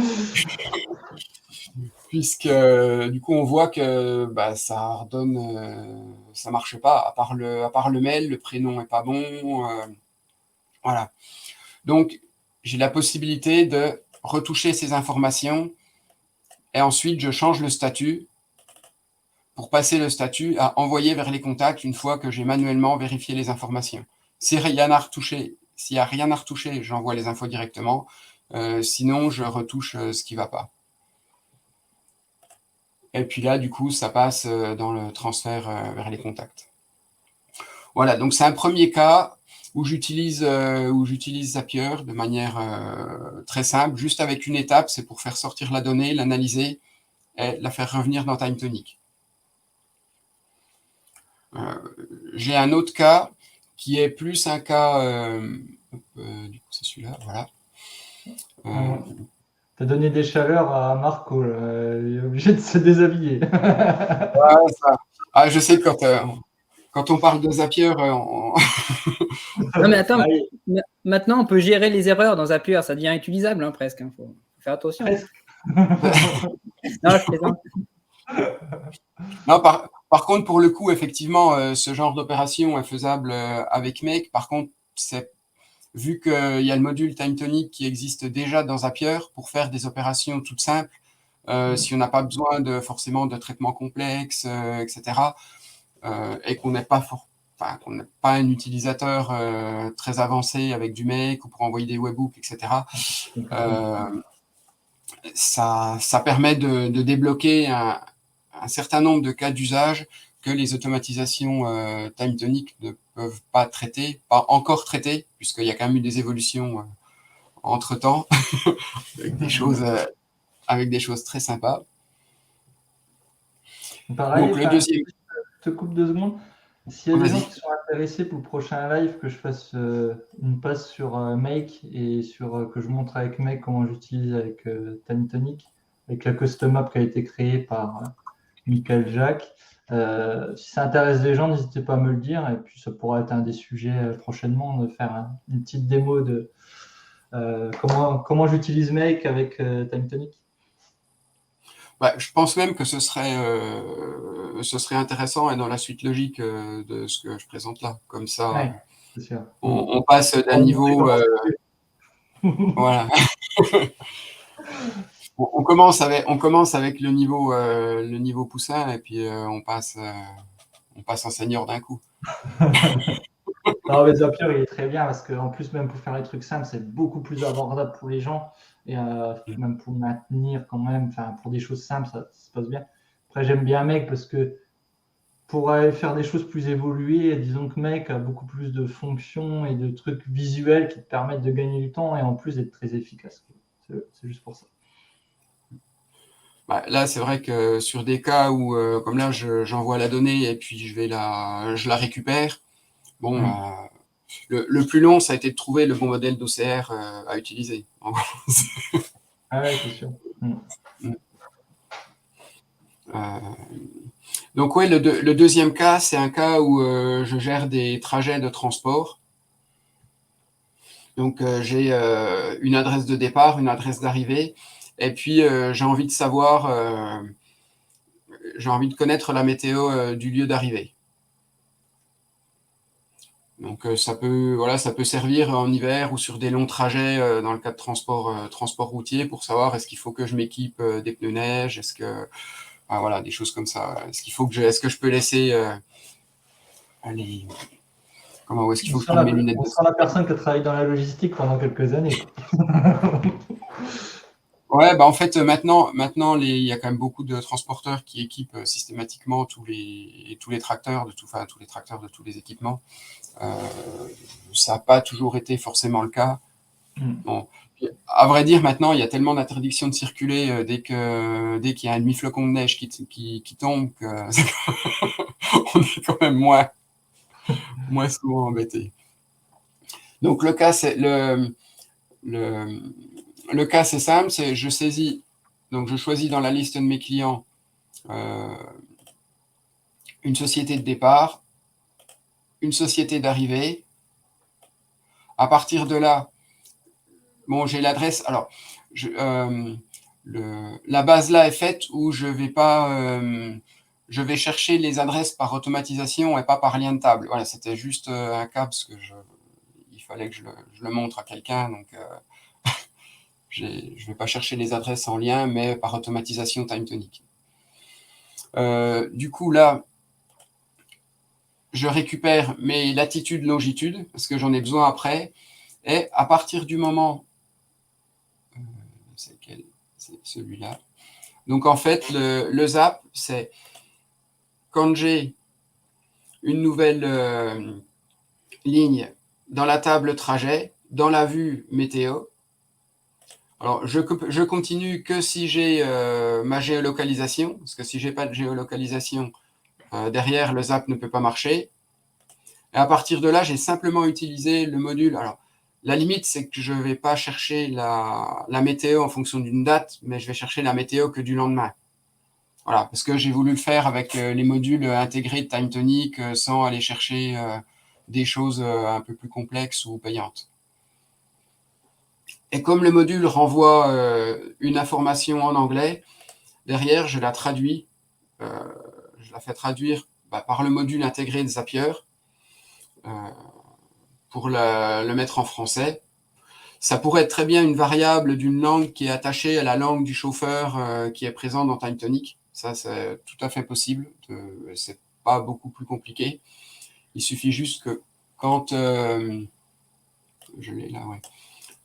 S3: Puisque du coup, on voit que ça redonne, ça marche pas. À part le mail, le prénom est pas bon. Voilà. Donc, j'ai la possibilité de retoucher ces informations et ensuite, je change le statut pour passer le statut à envoyer vers les contacts une fois que j'ai manuellement vérifié les informations. S'il n'y a rien à retoucher, j'envoie les infos directement. Sinon, je retouche ce qui ne va pas. Et puis là, du coup, ça passe dans le transfert vers les contacts. Voilà, donc c'est un premier cas où j'utilise Zapier de manière très simple, juste avec une étape, c'est pour faire sortir la donnée, l'analyser et la faire revenir dans TimeTonic. J'ai un autre cas qui est plus un cas, du coup c'est celui-là, voilà.
S1: T'as donné des chaleurs à Marco, il est obligé de se déshabiller.
S3: Ouais, ça. Ah, je sais, quand on parle de Zapier,
S2: Non, mais attends, maintenant on peut gérer les erreurs dans Zapier, ça devient utilisable hein, presque. Il faut faire attention.
S1: Presque.
S2: Non, je plaisante.
S3: Non, par contre, pour le coup, effectivement, ce genre d'opération est faisable avec Make. Par contre, vu qu'il y a le module TimeTonic qui existe déjà dans Zapier pour faire des opérations toutes simples, si on n'a pas besoin forcément de traitements complexes, etc., et qu'on n'est pas un utilisateur très avancé avec du Make ou pour envoyer des webhooks, etc., ça permet de débloquer un certain nombre de cas d'usage que les automatisations TimeTonic ne peuvent pas encore traiter, puisqu'il y a quand même eu des évolutions entre-temps, avec des choses très sympas.
S1: Pareil,
S3: donc, le deuxième...
S1: Je te coupe 2 secondes. S'il y a des gens qui sont intéressés pour le prochain live, que je fasse une passe sur Make et que je montre avec Make comment j'utilise avec TimeTonic, avec la custom app qui a été créée par Michael Jacques. Si ça intéresse les gens, n'hésitez pas à me le dire. Et puis, ça pourra être un des sujets prochainement de faire une petite démo de comment j'utilise Make avec TimeTonic.
S3: Je pense même que ce serait intéressant et dans la suite logique de ce que je présente là. Comme ça,
S1: ouais, c'est sûr.
S3: On passe d'un niveau... voilà. On commence avec le niveau poussin et puis on passe en senior d'un coup.
S1: Non, mais Zapier, il est très bien parce qu'en plus, même pour faire les trucs simples, c'est beaucoup plus abordable pour les gens et même pour maintenir quand même, pour des choses simples, ça se passe bien. Après, j'aime bien Make parce que pour aller faire des choses plus évoluées, disons que Make a beaucoup plus de fonctions et de trucs visuels qui te permettent de gagner du temps et en plus d'être très efficace. C'est juste pour ça.
S3: Là, c'est vrai que sur des cas où, comme là, j'envoie la donnée et puis je la récupère. Bon, le plus long, ça a été de trouver le bon modèle d'OCR à utiliser.
S1: Ah ouais, c'est sûr.
S3: Donc ouais, le deuxième cas, c'est un cas où je gère des trajets de transport. Donc j'ai une adresse de départ, une adresse d'arrivée, et puis j'ai envie de connaître la météo du lieu d'arrivée. Donc ça peut servir en hiver ou sur des longs trajets dans le cas de transport routier pour savoir est-ce qu'il faut que je m'équipe des pneus neige, est-ce que voilà, des choses comme ça. Est-ce que je peux laisser aller. Comment est-ce qu'il faut que je prenne mes lunettes de...
S1: On sent la personne qui a travaillé dans la logistique pendant quelques années.
S3: Ouais, en fait, maintenant, il y a quand même beaucoup de transporteurs qui équipent systématiquement tous les tracteurs tous les tracteurs de tous les équipements. Ça n'a pas toujours été forcément le cas. Bon. À vrai dire, maintenant, il y a tellement d'interdictions de circuler dès qu'il y a un demi-flocon de neige qui tombe que on est quand même moins souvent embêté. Donc le cas, c'est le cas, c'est simple, c'est je choisis dans la liste de mes clients une société de départ. une société d'arrivée. À partir de là, bon, j'ai l'adresse. Alors, la base là est faite où je vais chercher les adresses par automatisation et pas par lien de table. Voilà, c'était juste un cas parce que il fallait que je le montre à quelqu'un. Donc, je ne vais pas chercher les adresses en lien, mais par automatisation TimeTonic. Du coup, là, je récupère mes latitudes, longitudes, parce que j'en ai besoin après. Et à partir du moment... c'est celui-là. Donc, en fait, le zap, c'est quand j'ai une nouvelle ligne dans la table trajet, dans la vue météo. Alors, je continue que si j'ai ma géolocalisation, parce que si je n'ai pas de géolocalisation, derrière, le zap ne peut pas marcher. Et à partir de là, j'ai simplement utilisé le module. Alors, la limite, c'est que je ne vais pas chercher la météo en fonction d'une date, mais je vais chercher la météo que du lendemain. Voilà, parce que j'ai voulu le faire avec les modules intégrés de TimeTonic sans aller chercher des choses un peu plus complexes ou payantes. Et comme le module renvoie une information en anglais, derrière, je la traduis. Je la fais traduire par le module intégré de Zapier pour le mettre en français. Ça pourrait être très bien une variable d'une langue qui est attachée à la langue du chauffeur qui est présent dans TimeTonic. Ça, c'est tout à fait possible. C'est pas beaucoup plus compliqué. Il suffit juste que quand je l'ai là, ouais.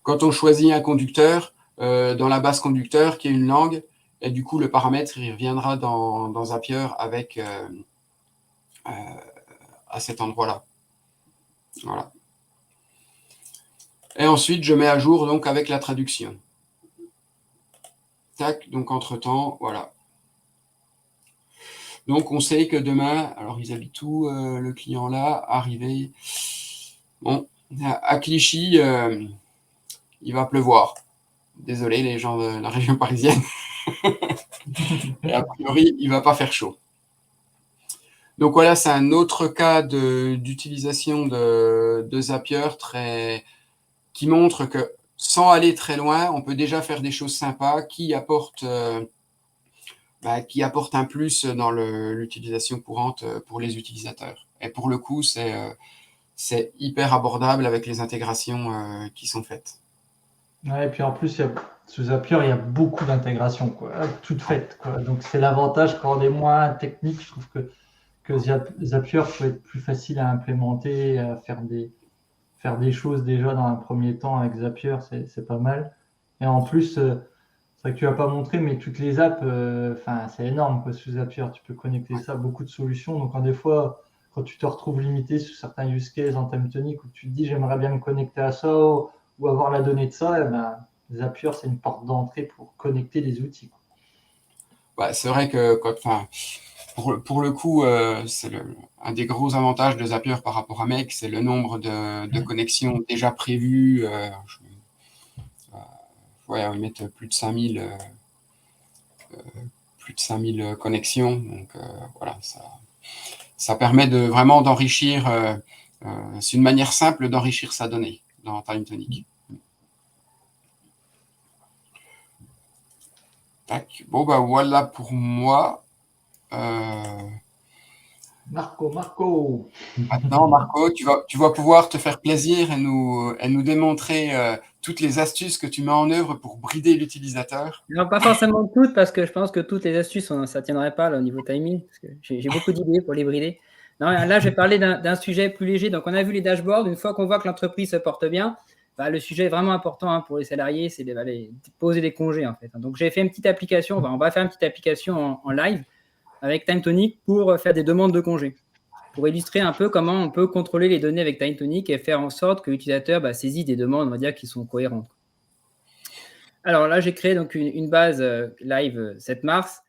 S3: Quand on choisit un conducteur, dans la base conducteur, qui est une langue, et du coup, le paramètre, il reviendra dans Zapier avec à cet endroit-là. Voilà. Et ensuite, je mets à jour donc avec la traduction. Tac, donc entre-temps, voilà. Donc, on sait que demain, alors ils habitent où le client là, arrivé. Bon, à Clichy, il va pleuvoir. Désolé les gens de la région parisienne. Et a priori, il ne va pas faire chaud. Donc voilà, c'est un autre cas d'utilisation de Zapier qui montre que sans aller très loin, on peut déjà faire des choses sympas qui apportent un plus dans l'utilisation courante pour les utilisateurs. Et pour le coup, c'est hyper abordable avec les intégrations qui sont faites.
S1: Ouais, et puis en plus, sous Zapier, il y a beaucoup d'intégrations, toutes faites. Donc c'est l'avantage quand on est moins technique. Je trouve que Zapier peut être plus facile à implémenter, à faire des choses déjà dans un premier temps avec Zapier, c'est pas mal. Et en plus, c'est vrai que tu n'as pas montré, mais toutes les apps, c'est énorme sous Zapier. Tu peux connecter ça à beaucoup de solutions. Donc, des fois, quand tu te retrouves limité sur certains use cases en TimeTonic où tu te dis j'aimerais bien me connecter à ça ou avoir la donnée de ça, Zapier, c'est une porte d'entrée pour connecter les outils.
S3: C'est vrai que pour le coup, c'est un des gros avantages de Zapier par rapport à Make, c'est le nombre de connexions déjà prévues. Ils mettent plus de 5000 connexions. Donc voilà, ça permet vraiment d'enrichir. C'est une manière simple d'enrichir sa donnée dans TimeTonic. Tac. Bon, voilà pour moi.
S1: Marco.
S3: Maintenant, Marco, tu vas pouvoir te faire plaisir et nous démontrer toutes les astuces que tu mets en œuvre pour brider l'utilisateur.
S2: Non, pas forcément toutes, parce que je pense que toutes les astuces, ça ne tiendrait pas là, au niveau timing. Parce que j'ai beaucoup d'idées pour les brider. Non, là, je vais parler d'un sujet plus léger. Donc, on a vu les dashboards. Une fois qu'on voit que l'entreprise se porte bien, le sujet vraiment important pour les salariés, c'est de poser des congés, en fait. Donc, j'ai fait une petite application. On va faire une petite application en live avec TimeTonic pour faire des demandes de congés, pour illustrer un peu comment on peut contrôler les données avec TimeTonic et faire en sorte que l'utilisateur saisit des demandes, on va dire, qui sont cohérentes. Alors là, j'ai créé donc une base live 7 mars.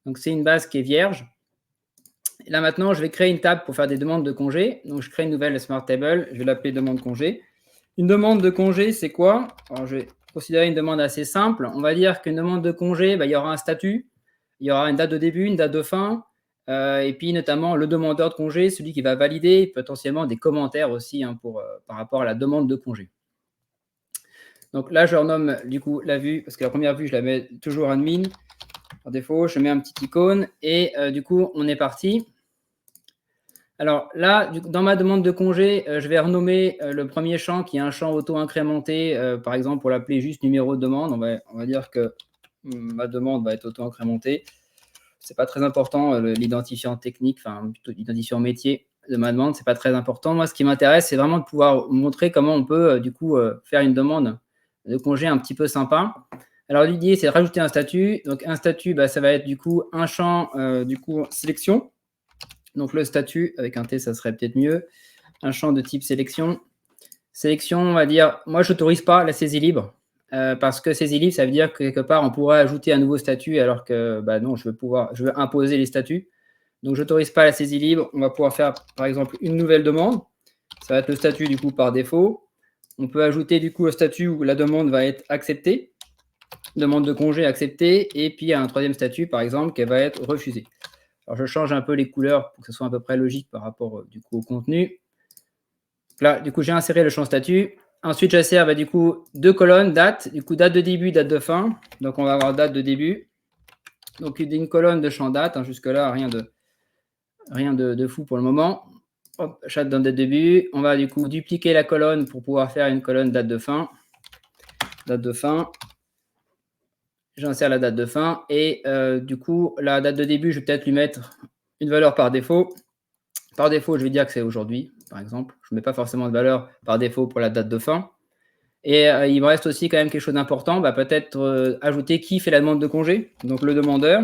S2: Donc, c'est une base qui est vierge. Et là, maintenant, je vais créer une table pour faire des demandes de congés. Donc, je crée une nouvelle Smart Table. Je vais l'appeler demande congé. Une demande de congé, c'est quoi? Alors, je vais considérer une demande assez simple. On va dire qu'une demande de congé, il y aura un statut. Il y aura une date de début, une date de fin. et puis notamment le demandeur de congé, celui qui va valider, potentiellement des commentaires aussi hein, par rapport à la demande de congé. Donc là, je renomme du coup la vue, parce que la première vue, je la mets toujours admin. Par défaut, je mets un petit icône et du coup, on est parti. Alors là, dans ma demande de congé, je vais renommer le premier champ qui est un champ auto-incrémenté. Par exemple, pour l'appeler juste numéro de demande, on va dire que ma demande va être auto-incrémentée. Ce n'est pas très important, l'identifiant technique, enfin plutôt l'identifiant métier de ma demande, ce n'est pas très important. Moi, ce qui m'intéresse, c'est vraiment de pouvoir montrer comment on peut du coup faire une demande de congé un petit peu sympa. Alors l'idée, c'est de rajouter un statut. Donc un statut, bah, ça va être du coup un champ du coup sélection. Donc le statut, avec un T, ça serait peut-être mieux. Un champ de type sélection. Sélection, on va dire, moi, je n'autorise pas la saisie libre. Parce que saisie libre, ça veut dire que quelque part, on pourrait ajouter un nouveau statut alors que bah non, je veux imposer les statuts. Donc, je n'autorise pas la saisie libre. On va pouvoir faire, par exemple, une nouvelle demande. Ça va être le statut, du coup, par défaut. On peut ajouter, du coup, un statut où la demande va être acceptée. Demande de congé acceptée. Et puis, il y a un troisième statut, par exemple, qui va être refusée. Alors, je change un peu les couleurs pour que ce soit à peu près logique par rapport, du coup, au contenu. Là, du coup, j'ai inséré le champ statut. Ensuite, j'insère du coup 2 colonnes, date, du coup, date de début, date de fin. Donc, on va avoir date de début. Donc, une colonne de champ date. Hein, jusque-là, rien de fou pour le moment. Hop, chat dans date de début. On va du coup dupliquer la colonne pour pouvoir faire une colonne date de fin. Date de fin. J'insère la date de fin. Et du coup, la date de début, je vais peut-être lui mettre une valeur par défaut. Par défaut, je vais dire que c'est aujourd'hui, par exemple. Je ne mets pas forcément de valeur par défaut pour la date de fin. Et il me reste aussi quand même quelque chose d'important. Bah, peut-être ajouter qui fait la demande de congé. Donc, le demandeur.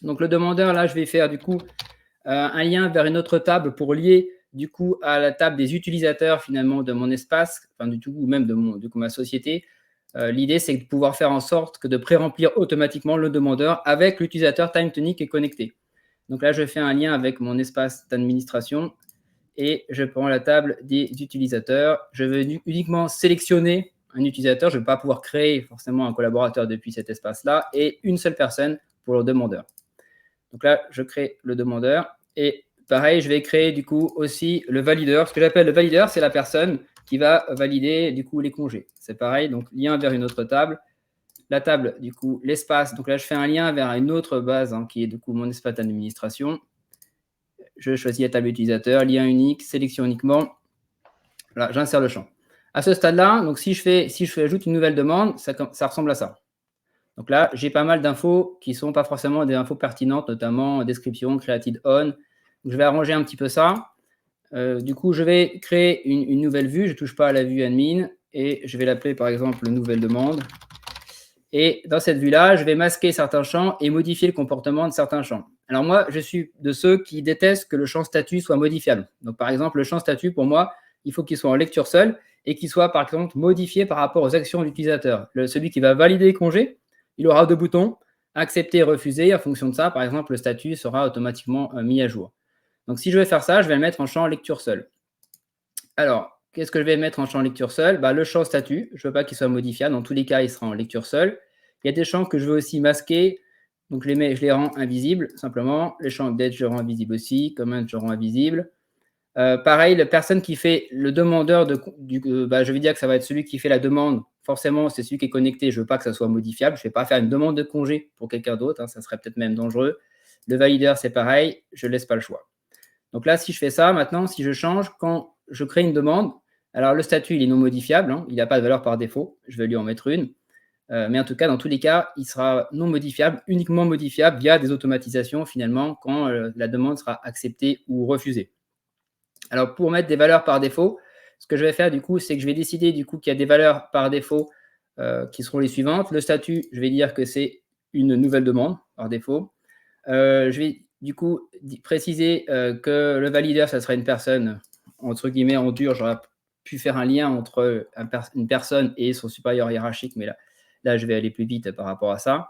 S2: Donc, le demandeur, là, je vais faire du coup un lien vers une autre table pour lier du coup à la table des utilisateurs finalement de mon espace, enfin du tout, ou même de ma société. L'idée, c'est de pouvoir faire en sorte que de pré-remplir automatiquement le demandeur avec l'utilisateur TimeTonic qui est connecté. Donc là, je fais un lien avec mon espace d'administration et je prends la table des utilisateurs. Je vais uniquement sélectionner un utilisateur. Je ne vais pas pouvoir créer forcément un collaborateur depuis cet espace-là et une seule personne pour le demandeur. Donc là, je crée le demandeur et pareil, je vais créer du coup aussi le valideur. Ce que j'appelle le valideur, c'est la personne qui va valider du coup les congés. C'est pareil, donc lien vers une autre table. La table, du coup, l'espace. Donc là, je fais un lien vers une autre base qui est du coup mon espace d'administration. Je choisis la table utilisateur, lien unique, sélection uniquement. Là, j'insère le champ. À ce stade-là, donc si je ajoute une nouvelle demande, ça ressemble à ça. Donc là, j'ai pas mal d'infos qui ne sont pas forcément des infos pertinentes, notamment description, created on. Donc, je vais arranger un petit peu ça. Du coup, je vais créer une nouvelle vue. Je ne touche pas à la vue admin et je vais l'appeler par exemple nouvelle demande. Et dans cette vue-là, je vais masquer certains champs et modifier le comportement de certains champs. Alors moi, je suis de ceux qui détestent que le champ statut soit modifiable. Donc par exemple, le champ statut, pour moi, il faut qu'il soit en lecture seule et qu'il soit par exemple modifié par rapport aux actions de l'utilisateur. Celui qui va valider les congés, il aura 2 boutons, accepter et refuser. En fonction de ça, par exemple, le statut sera automatiquement mis à jour. Donc si je vais faire ça, je vais le mettre en champ lecture seule. Alors, qu'est-ce que je vais mettre en champ lecture seule ? Le champ statut, je ne veux pas qu'il soit modifiable. Dans tous les cas, il sera en lecture seule. Il y a des champs que je veux aussi masquer. Donc, je les rends invisibles, simplement. Les champs update, je les rends invisibles aussi. Comment, je les rends invisibles. Pareil, la personne qui fait le demandeur, je vais dire que ça va être celui qui fait la demande. Forcément, c'est celui qui est connecté. Je ne veux pas que ça soit modifiable. Je ne vais pas faire une demande de congé pour quelqu'un d'autre. Ça serait peut-être même dangereux. Le valideur, c'est pareil. Je ne laisse pas le choix. Donc là, si je fais ça, maintenant, si je change, quand je crée une demande, alors le statut, il est non modifiable, il n'a pas de valeur par défaut, je vais lui en mettre une. Mais en tout cas, dans tous les cas, il sera non modifiable, uniquement modifiable via des automatisations, finalement, quand la demande sera acceptée ou refusée. Alors, pour mettre des valeurs par défaut, ce que je vais faire, du coup, c'est que je vais décider, du coup, qu'il y a des valeurs par défaut qui seront les suivantes. Le statut, je vais dire que c'est une nouvelle demande par défaut. Je vais du coup préciser que le valideur, ça serait une personne, entre guillemets, en dur. J'aurais pu faire un lien entre une personne et son supérieur hiérarchique, mais là, je vais aller plus vite par rapport à ça.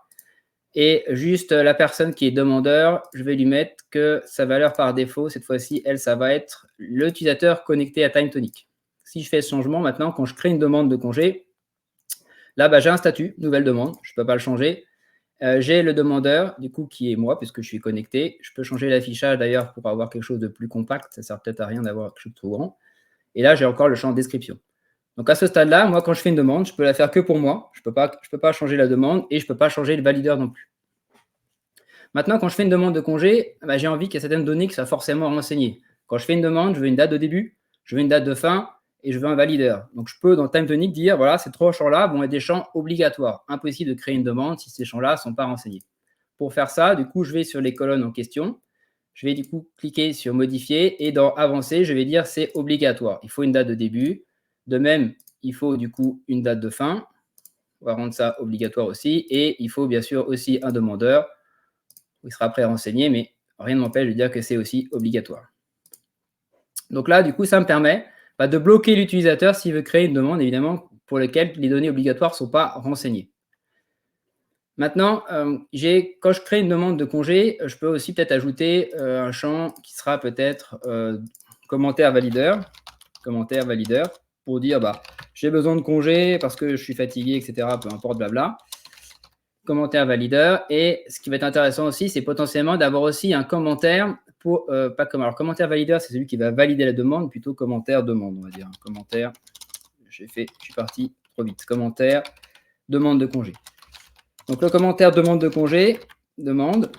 S2: Et juste la personne qui est demandeur, je vais lui mettre que sa valeur par défaut, cette fois-ci, ça va être l'utilisateur connecté à TimeTonic. Si je fais ce changement, maintenant, quand je crée une demande de congé, là, j'ai un statut, nouvelle demande, je ne peux pas le changer. J'ai le demandeur, du coup, qui est moi, puisque je suis connecté. Je peux changer l'affichage, d'ailleurs, pour avoir quelque chose de plus compact. Ça ne sert peut-être à rien d'avoir quelque chose de trop grand. Et là, j'ai encore le champ description. Donc, à ce stade-là, moi, quand je fais une demande, je peux la faire que pour moi. Je ne peux pas changer la demande et je ne peux pas changer le valideur non plus. Maintenant, quand je fais une demande de congé, j'ai envie qu'il y ait certaines données qui soient forcément renseignées. Quand je fais une demande, je veux une date de début, je veux une date de fin et je veux un valideur. Donc, je peux, dans TimeTonic, dire, voilà, ces 3 champs-là vont être des champs obligatoires. Impossible de créer une demande si ces champs-là ne sont pas renseignés. Pour faire ça, du coup, je vais sur les colonnes en question. Je vais du coup cliquer sur modifier et dans avancer, je vais dire c'est obligatoire. Il faut une date de début. De même, il faut du coup une date de fin. On va rendre ça obligatoire aussi. Et il faut bien sûr aussi un demandeur. Il sera prêt à renseigner, mais rien ne m'empêche de dire que c'est aussi obligatoire. Donc là, du coup, ça me permet de bloquer l'utilisateur s'il veut créer une demande, évidemment, pour laquelle les données obligatoires ne sont pas renseignées. Maintenant, quand je crée une demande de congé, je peux aussi peut-être ajouter un champ qui sera peut-être commentaire valideur, pour dire j'ai besoin de congé parce que je suis fatigué, etc. Peu importe, blabla. Commentaire valideur. Et ce qui va être intéressant aussi, c'est potentiellement d'avoir aussi un commentaire pour alors, commentaire valideur, c'est celui qui va valider la demande, plutôt commentaire demande, on va dire. Commentaire, je suis parti trop vite. Commentaire demande de congé. Donc, le commentaire demande de congé, demande,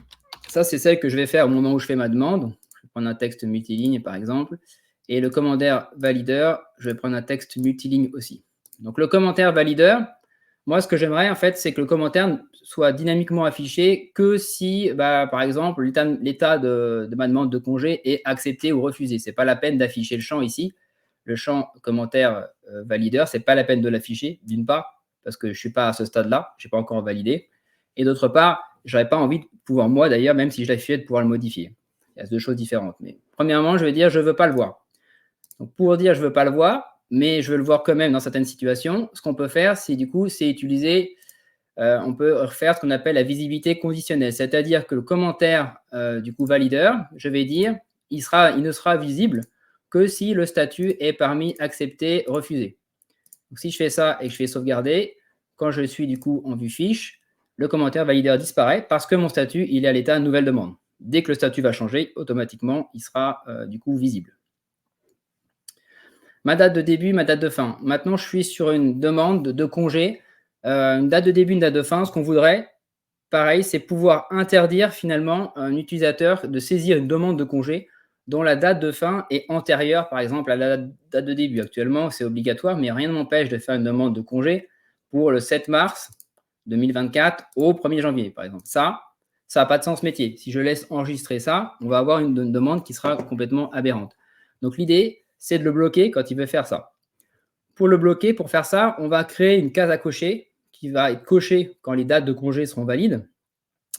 S2: ça, c'est celle que je vais faire au moment où je fais ma demande. Je vais prendre un texte multiligne, par exemple. Et le commentaire valideur, je vais prendre un texte multiligne aussi. Donc, le commentaire valideur, moi, ce que j'aimerais, en fait, c'est que le commentaire soit dynamiquement affiché que si, par exemple, l'état de ma demande de congé est accepté ou refusé. Ce n'est pas la peine d'afficher le champ ici. Le champ commentaire valideur, ce n'est pas la peine de l'afficher, d'une part, parce que je ne suis pas à ce stade-là, je n'ai pas encore validé. Et d'autre part, je n'aurais pas envie de pouvoir, moi d'ailleurs, même si je l'affichais, de pouvoir le modifier. Il y a 2 choses différentes. Mais premièrement, je vais dire je ne veux pas le voir. Donc, pour dire je ne veux pas le voir, mais je veux le voir quand même dans certaines situations, ce qu'on peut faire, c'est utiliser, on peut refaire ce qu'on appelle la visibilité conditionnelle. C'est-à-dire que le commentaire valideur, je vais dire, il ne sera visible que si le statut est parmi accepté, refusé. Donc, si je fais ça et que je fais sauvegarder, quand je suis du coup en vue fiche, le commentaire valideur disparaît parce que mon statut, il est à l'état nouvelle demande. Dès que le statut va changer, automatiquement, il sera visible. Ma date de début, ma date de fin. Maintenant, je suis sur une demande de congé. Une date de début, une date de fin. Ce qu'on voudrait, pareil, c'est pouvoir interdire finalement un utilisateur de saisir une demande de congé dont la date de fin est antérieure, par exemple, à la date de début. Actuellement, c'est obligatoire, mais rien ne m'empêche de faire une demande de congé pour le 7 mars 2024 au 1er janvier, par exemple. Ça n'a pas de sens métier. Si je laisse enregistrer ça, on va avoir une demande qui sera complètement aberrante. Donc, l'idée, c'est de le bloquer quand il veut faire ça. Pour le bloquer, pour faire ça, on va créer une case à cocher qui va être cochée quand les dates de congé seront valides.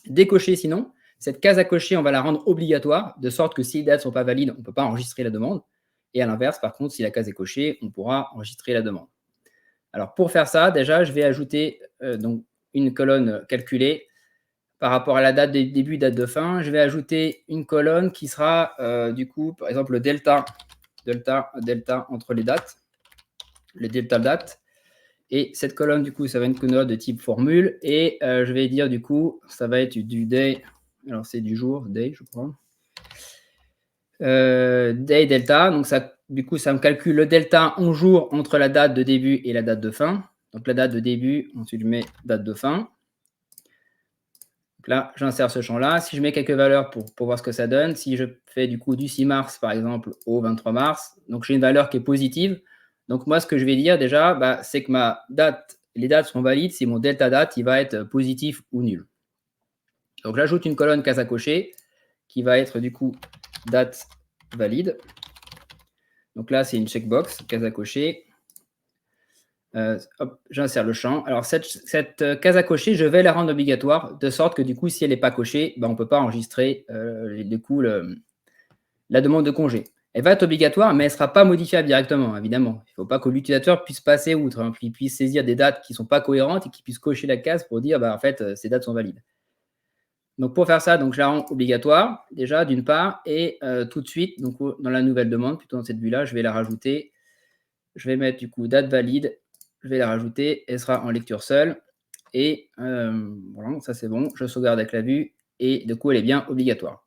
S2: Décocher sinon. Cette case à cocher, on va la rendre obligatoire, de sorte que si les dates ne sont pas valides, on ne peut pas enregistrer la demande. Et à l'inverse, par contre, si la case est cochée, on pourra enregistrer la demande. Alors, pour faire ça, déjà, je vais ajouter donc une colonne calculée par rapport à la date de début, date de fin. Je vais ajouter une colonne qui sera, par exemple, le delta entre les dates, le delta date. Et cette colonne, du coup, ça va être une colonne de type formule. Et je vais dire, du coup, ça va être du day. Alors, c'est du jour, day, je crois. Day delta. Donc, ça, du coup, ça me calcule le delta en jours entre la date de début et la date de fin. Donc, la date de début, ensuite, je mets date de fin. Donc là, j'insère ce champ-là. Si je mets quelques valeurs pour voir ce que ça donne, si je fais du coup du 6 mars, par exemple, au 23 mars, donc j'ai une valeur qui est positive. Donc, moi, ce que je vais dire déjà, c'est que les dates sont valides si mon delta date, il va être positif ou nul. Donc, j'ajoute une colonne case à cocher qui va être du coup date valide. Donc là, c'est une checkbox, case à cocher. J'insère le champ. Alors, cette case à cocher, je vais la rendre obligatoire, de sorte que du coup, si elle n'est pas cochée, on ne peut pas enregistrer la demande de congé. Elle va être obligatoire, mais elle ne sera pas modifiable directement, évidemment. Il ne faut pas que l'utilisateur puisse passer outre, qu'il puisse saisir des dates qui ne sont pas cohérentes et qu'il puisse cocher la case pour dire, en fait, ces dates sont valides. Donc, pour faire ça, je la rends obligatoire, déjà, d'une part, et tout de suite, donc, dans la nouvelle demande, plutôt dans cette vue-là, je vais la rajouter. Je vais mettre, du coup, date valide. Je vais la rajouter. Elle sera en lecture seule. Et voilà, ça c'est bon. Je sauvegarde avec la vue et du coup, elle est bien obligatoire.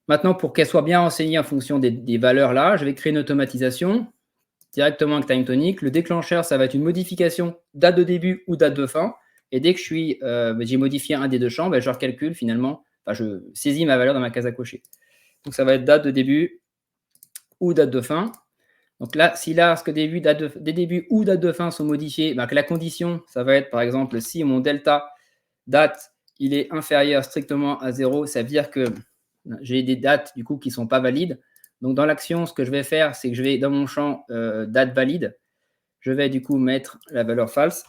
S2: Maintenant, pour qu'elle soit bien enseignée en fonction des valeurs là, je vais créer une automatisation directement avec TimeTonic. Le déclencheur, ça va être une modification date de début ou date de fin. Et dès que j'ai modifié un des deux champs, je recalcule finalement, je saisis ma valeur dans ma case à cocher. Donc ça va être date de début ou date de fin. Donc là, si lorsque des débuts ou date de fin sont modifiés, que la condition, ça va être par exemple si mon delta date, il est inférieur strictement à 0, ça veut dire que j'ai des dates du coup qui ne sont pas valides. Donc dans l'action, ce que je vais faire, c'est que je vais dans mon champ date valide, je vais du coup mettre la valeur false.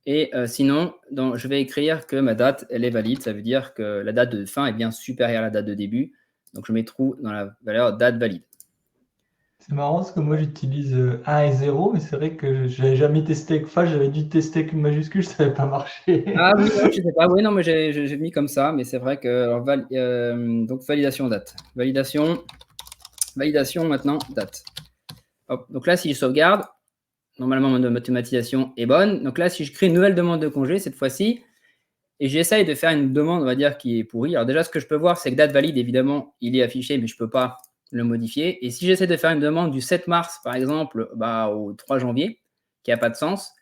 S2: Et sinon, je vais écrire que ma date, elle est valide. Ça veut dire que la date de fin est bien supérieure à la date de début. Donc je mets true dans la valeur date valide.
S1: C'est marrant parce que moi j'utilise 1 et 0, mais c'est vrai que je n'avais jamais testé avec Flash, j'avais dû tester avec une majuscule, ça n'avait pas marché.
S2: Ah oui, non, je ne sais pas. Oui, non, mais j'ai mis comme ça, mais c'est vrai que. Alors, donc validation date. Validation maintenant date. Hop. Donc là, si je sauvegarde, normalement mon automatisation est bonne. Donc là, si je crée une nouvelle demande de congé cette fois-ci, et j'essaye de faire une demande, on va dire, qui est pourrie. Alors déjà, ce que je peux voir, c'est que date valide, évidemment, il est affiché, mais je ne peux pas le modifier. Et si j'essaie de faire une demande du 7 mars, par exemple, au 3 janvier, qui n'a pas de sens,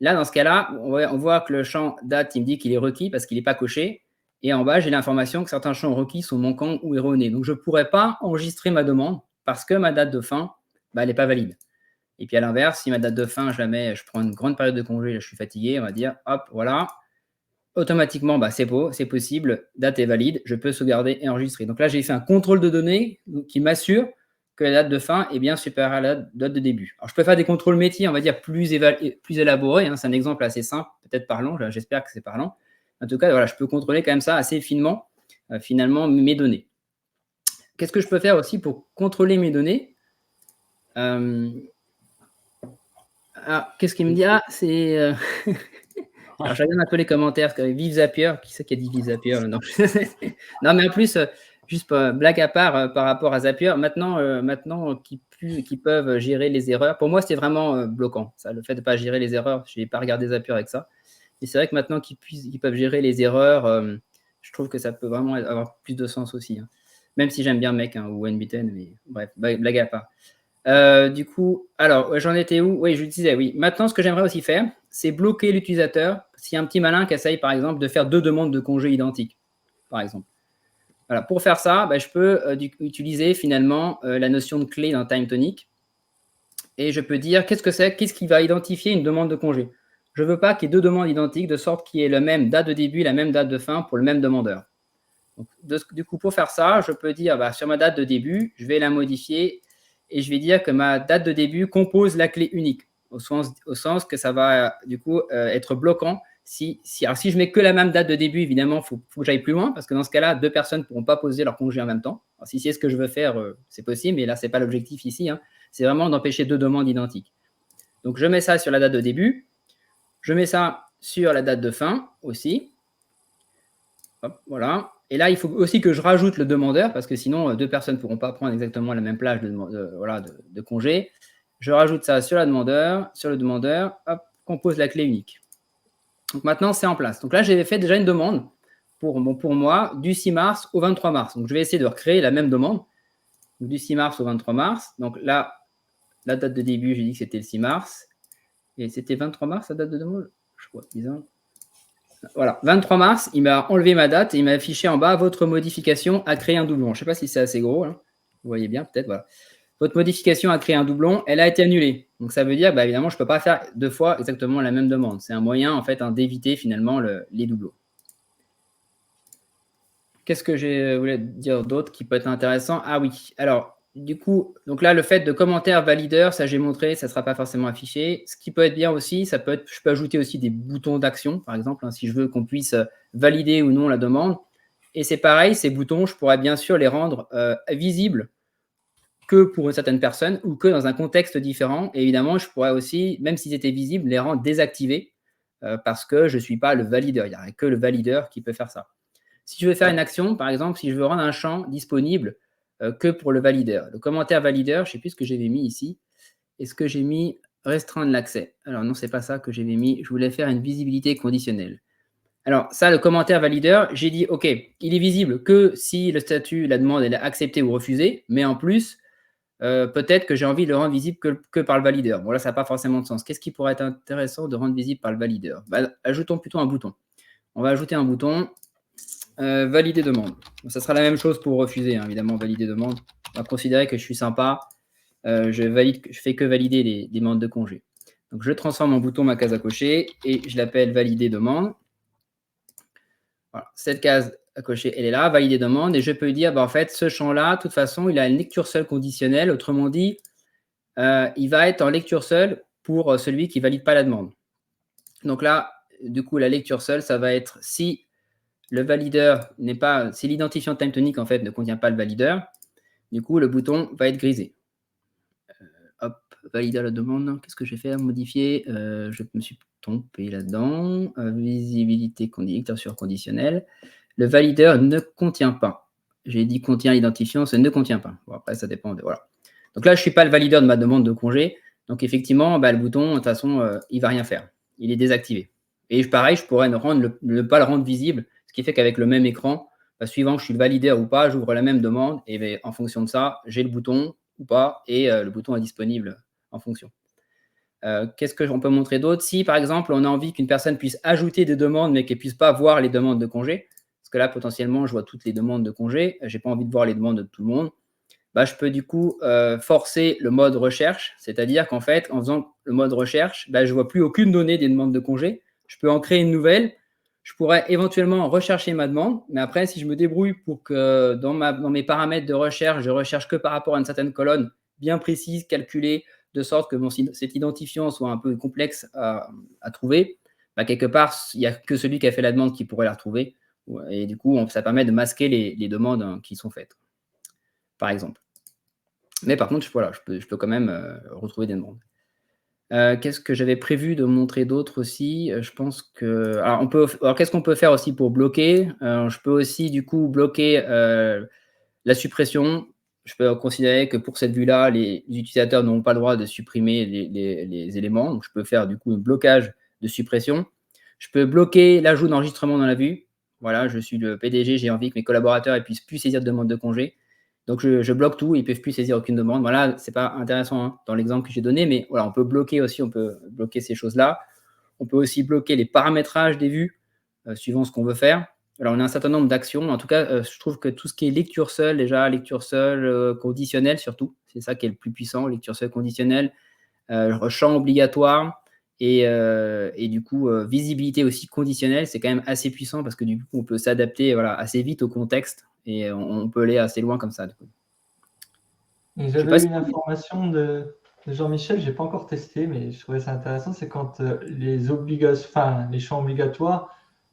S2: là, dans ce cas-là, on voit que le champ date, il me dit qu'il est requis parce qu'il n'est pas coché. Et en bas, j'ai l'information que certains champs requis sont manquants ou erronés. Donc, je ne pourrais pas enregistrer ma demande parce que ma date de fin, elle n'est pas valide. Et puis, à l'inverse, si ma date de fin, je prends une grande période de congé, là, je suis fatigué, on va dire, hop, voilà. Automatiquement, c'est possible, date est valide, je peux sauvegarder et enregistrer. Donc là, j'ai fait un contrôle de données qui m'assure que la date de fin est bien supérieure à la date de début. Alors, je peux faire des contrôles métiers, on va dire, plus élaborés. C'est un exemple assez simple, peut-être parlant. J'espère que c'est parlant. En tout cas, voilà, je peux contrôler quand même ça assez finement, finalement, mes données. Qu'est-ce que je peux faire aussi pour contrôler mes données qu'est-ce qu'il me dit? C'est... Alors, je regarde un peu les commentaires, parce que Vive Zapier, qui c'est qui a dit Vive Zapier non, non, mais en plus, juste blague à part par rapport à Zapier, maintenant qu'ils peuvent gérer les erreurs, pour moi, c'était vraiment bloquant. Ça, le fait de ne pas gérer les erreurs, je n'ai pas regardé Zapier avec ça. Mais c'est vrai que maintenant qu'ils peuvent gérer les erreurs, je trouve que ça peut vraiment avoir plus de sens aussi. Hein. Même si j'aime bien Mec ou NBTN, mais bref, blague à part. Du coup, alors, j'en étais où? Oui, je disais, oui. Maintenant, ce que j'aimerais aussi faire, c'est bloquer l'utilisateur s'il y a un petit malin qui essaye, par exemple, de faire 2 demandes de congé identiques, par exemple. Voilà, pour faire ça, je peux utiliser finalement la notion de clé dans TimeTonic. Et je peux dire, qu'est-ce qui va identifier une demande de congé? Je ne veux pas qu'il y ait 2 demandes identiques, de sorte qu'il y ait la même date de début et la même date de fin pour le même demandeur. Donc, du coup, pour faire ça, je peux dire, sur ma date de début, je vais la modifier et je vais dire que ma date de début compose la clé unique, au sens que ça va du coup être bloquant. Alors, si je mets que la même date de début, évidemment, il faut que j'aille plus loin, parce que dans ce cas-là, 2 personnes ne pourront pas poser leur congé en même temps. Alors, si c'est ce que je veux faire, c'est possible, mais là, ce n'est pas l'objectif ici. Hein. C'est vraiment d'empêcher 2 demandes identiques. Donc, je mets ça sur la date de début. Je mets ça sur la date de fin aussi. Hop, voilà. Et là, il faut aussi que je rajoute le demandeur, parce que sinon, 2 personnes ne pourront pas prendre exactement la même plage de congé. Je rajoute ça sur le demandeur, hop, compose la clé unique. Donc maintenant, c'est en place. Donc là, j'ai fait déjà une demande pour moi du 6 mars au 23 mars. Donc je vais essayer de recréer la même demande donc, du 6 mars au 23 mars. Donc là, la date de début, j'ai dit que c'était le 6 mars. Et c'était 23 mars, la date de demande? Je crois, bizarre. Voilà, 23 mars, il m'a enlevé ma date et il m'a affiché en bas votre modification a créé un doublon. Je ne sais pas si c'est assez gros. Hein. Vous voyez bien, peut-être. Voilà. Votre modification a créé un doublon, elle a été annulée. Donc ça veut dire, évidemment, je ne peux pas faire 2 fois exactement la même demande. C'est un moyen, en fait, d'éviter finalement les doublons. Qu'est-ce que je voulais dire d'autre qui peut être intéressant? Ah oui, alors, du coup, donc là, le fait de commentaire valideur, ça j'ai montré, ça ne sera pas forcément affiché. Ce qui peut être bien aussi, je peux ajouter aussi des boutons d'action, par exemple, si je veux qu'on puisse valider ou non la demande. Et c'est pareil, ces boutons, je pourrais bien sûr les rendre visibles que pour une certaine personne ou que dans un contexte différent. Et évidemment, je pourrais aussi, même s'ils étaient visibles, les rendre désactivés parce que je ne suis pas le valideur. Il n'y a que le valideur qui peut faire ça. Si je veux faire une action, par exemple, si je veux rendre un champ disponible que pour le valideur, le commentaire valideur, je ne sais plus ce que j'avais mis ici. Est-ce que j'ai mis restreindre l'accès. Alors non, c'est pas ça que j'avais mis. Je voulais faire une visibilité conditionnelle. Alors ça, le commentaire valideur, j'ai dit, OK, il est visible que si le statut, la demande, elle est acceptée ou refusée, mais en plus, peut-être que j'ai envie de le rendre visible que par le valideur. Bon, là, ça n'a pas forcément de sens. Qu'est-ce qui pourrait être intéressant de rendre visible par le valideur? Ajoutons plutôt un bouton. On va ajouter un bouton, valider demande. Bon, ça sera la même chose pour refuser, hein, évidemment, valider demande. On va considérer que je suis sympa. Je fais que valider les demandes de congé. Donc, je transforme en bouton ma case à cocher et je l'appelle valider demande. Voilà, cette case à cocher, elle est là, valider demande, et je peux dire, en fait, ce champ-là, de toute façon, il a une lecture seule conditionnelle. Autrement dit, il va être en lecture seule pour celui qui ne valide pas la demande. Donc là, du coup, la lecture seule, ça va être si le valideur n'est pas, si l'identifiant TimeTonic, en fait, ne contient pas le valideur, du coup, le bouton va être grisé. Hop, valider la demande. Qu'est-ce que j'ai fait à modifier? Je me suis trompé là-dedans. Visibilité lecture conditionnelle. Le valideur ne contient pas. J'ai dit contient l'identifiant, ça ne contient pas. Bon, après, ça dépend de. Voilà. Donc là, je ne suis pas le valideur de ma demande de congé. Donc effectivement, le bouton, de toute façon, il ne va rien faire. Il est désactivé. Et pareil, je pourrais ne pas le rendre visible, ce qui fait qu'avec le même écran, suivant que je suis le valideur ou pas, j'ouvre la même demande et en fonction de ça, j'ai le bouton ou pas, et le bouton est disponible en fonction. Qu'est-ce qu'on peut montrer d'autre? Si, par exemple, on a envie qu'une personne puisse ajouter des demandes, mais qu'elle ne puisse pas voir les demandes de congé, parce que là, potentiellement, je vois toutes les demandes de congé, je n'ai pas envie de voir les demandes de tout le monde, je peux du coup forcer le mode recherche, c'est-à-dire qu'en fait, en faisant le mode recherche, je ne vois plus aucune donnée des demandes de congé, je peux en créer une nouvelle, je pourrais éventuellement rechercher ma demande, mais après, si je me débrouille pour que dans mes paramètres de recherche, je recherche que par rapport à une certaine colonne bien précise, calculée, de sorte que cet identifiant soit un peu complexe à trouver, quelque part, il n'y a que celui qui a fait la demande qui pourrait la retrouver. Et du coup, ça permet de masquer les demandes qui sont faites, par exemple. Mais par contre, je peux quand même retrouver des demandes. Qu'est-ce que j'avais prévu de montrer d'autre aussi? Je pense que. Alors, qu'est-ce qu'on peut faire aussi pour bloquer? Je peux aussi, du coup, bloquer la suppression. Je peux considérer que pour cette vue-là, les utilisateurs n'ont pas le droit de supprimer les éléments. Donc, je peux faire, du coup, un blocage de suppression. Je peux bloquer l'ajout d'enregistrement dans la vue. Voilà, je suis le PDG, j'ai envie que mes collaborateurs ne puissent plus saisir de demande de congé. Donc, je bloque tout, ils ne peuvent plus saisir aucune demande. Voilà, ce n'est pas intéressant dans l'exemple que j'ai donné, mais voilà, on peut bloquer aussi, on peut bloquer ces choses-là. On peut aussi bloquer les paramétrages des vues, suivant ce qu'on veut faire. Alors, on a un certain nombre d'actions. En tout cas, je trouve que tout ce qui est lecture seule, déjà, lecture seule, conditionnelle surtout, c'est ça qui est le plus puissant, lecture seule conditionnelle, champ obligatoire et du coup, visibilité aussi conditionnelle, c'est quand même assez puissant parce que du coup, on peut s'adapter assez vite au contexte et on peut aller assez loin comme ça. Du coup.
S1: J'avais eu une information de Jean-Michel, je n'ai pas encore testé, mais je trouvais ça intéressant, c'est quand les champs obligatoires,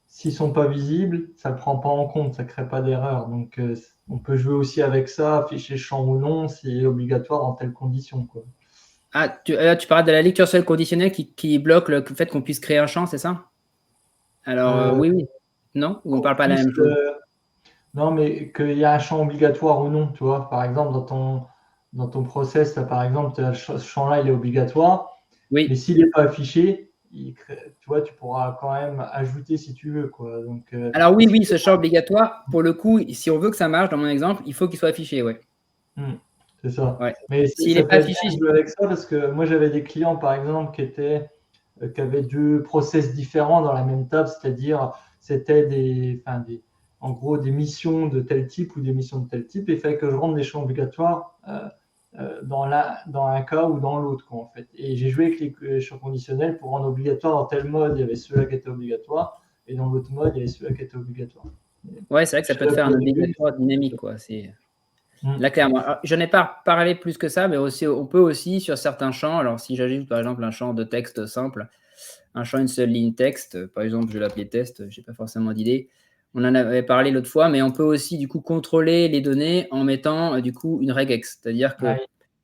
S1: s'ils ne sont pas visibles, ça ne prend pas en compte, ça ne crée pas d'erreur. Donc, on peut jouer aussi avec ça, afficher champ ou non, c'est obligatoire dans telle condition, quoi.
S2: Ah, tu parles de la lecture seule conditionnelle qui bloque le fait qu'on puisse créer un champ, c'est ça? Alors, oui. Non? Ou on ne parle pas de la même chose?
S1: Non, mais qu'il y a un champ obligatoire ou non, tu vois. Par exemple, dans ton process, là, par exemple, ce champ-là, il est obligatoire.
S2: Oui.
S1: Mais s'il n'est pas affiché, tu vois, tu pourras quand même ajouter si tu veux, quoi. Donc,
S2: alors oui, ce champ obligatoire, pour le coup, si on veut que ça marche, dans mon exemple, il faut qu'il soit affiché, ouais.
S1: C'est ça.
S2: Ouais.
S1: Mais
S2: s'il n'est pas affiché,
S1: je jouer avec ça parce que moi, j'avais des clients, par exemple, qui avaient deux process différents dans la même table, c'est-à-dire c'était en gros des missions de tel type ou des missions de tel type, et il fallait que je rende des champs obligatoires dans un cas ou dans l'autre, en fait. Et j'ai joué avec les champs conditionnels pour rendre obligatoire dans tel mode, il y avait ceux-là qui étaient obligatoires, et dans l'autre mode, il y avait ceux-là qui étaient obligatoires.
S2: Ouais, c'est vrai que ça peut te faire un obligatoire dynamique, quoi. Là, clairement. Je n'ai pas parlé plus que ça, mais aussi, on peut aussi, sur certains champs, alors si j'ajoute par exemple un champ de texte simple, un champ, une seule ligne texte, par exemple, je vais l'appeler test, je n'ai pas forcément d'idée. On en avait parlé l'autre fois, mais on peut aussi, du coup, contrôler les données en mettant, du coup, une regex. C'est-à-dire que,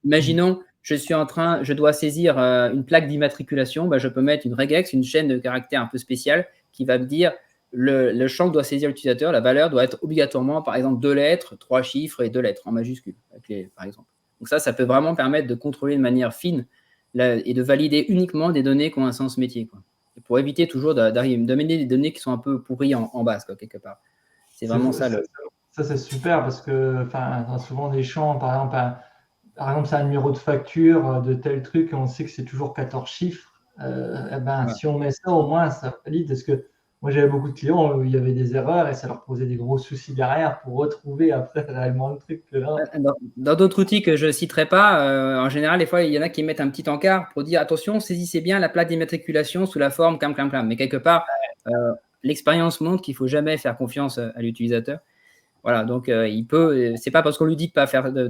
S2: imaginons, je dois saisir une plaque d'immatriculation, je peux mettre une regex, une chaîne de caractères un peu spéciale qui va me dire le champ que doit saisir l'utilisateur, la valeur doit être obligatoirement, par exemple, 2 lettres, 3 chiffres et 2 lettres en majuscule, par exemple. Donc ça peut vraiment permettre de contrôler de manière fine et de valider uniquement des données qui ont un sens métier, quoi. Et pour éviter toujours d'amener des données qui sont un peu pourries en base, quoi, quelque part. C'est vraiment ça.
S1: Ça, c'est super parce que souvent des champs, par exemple, c'est un numéro de facture de tel truc et on sait que c'est toujours 14 chiffres. Si on met ça, au moins, ça valide. Parce que moi, j'avais beaucoup de clients où il y avait des erreurs et ça leur posait des gros soucis derrière pour retrouver après réellement le truc.
S2: Dans d'autres outils que je ne citerai pas, en général, des fois, il y en a qui mettent un petit encart pour dire attention, saisissez bien la plaque d'immatriculation sous la forme clam. Mais quelque part, l'expérience montre qu'il ne faut jamais faire confiance à l'utilisateur. Voilà, donc c'est pas parce qu'on lui dit de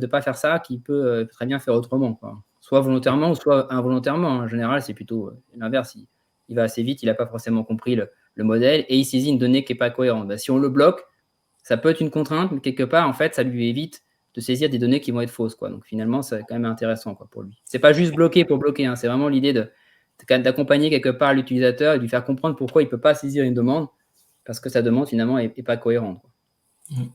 S2: pas faire ça qu'il peut très bien faire autrement, quoi. Soit volontairement, soit involontairement. En général, c'est plutôt l'inverse. Il va assez vite, il n'a pas forcément compris le modèle et il saisit une donnée qui n'est pas cohérente. Si on le bloque, ça peut être une contrainte, mais quelque part, en fait, ça lui évite de saisir des données qui vont être fausses, quoi. Donc finalement, c'est quand même intéressant, quoi, pour lui. C'est pas juste bloquer pour bloquer, hein. C'est vraiment l'idée d'accompagner quelque part l'utilisateur et de lui faire comprendre pourquoi il ne peut pas saisir une demande parce que sa demande finalement n'est pas cohérente, quoi.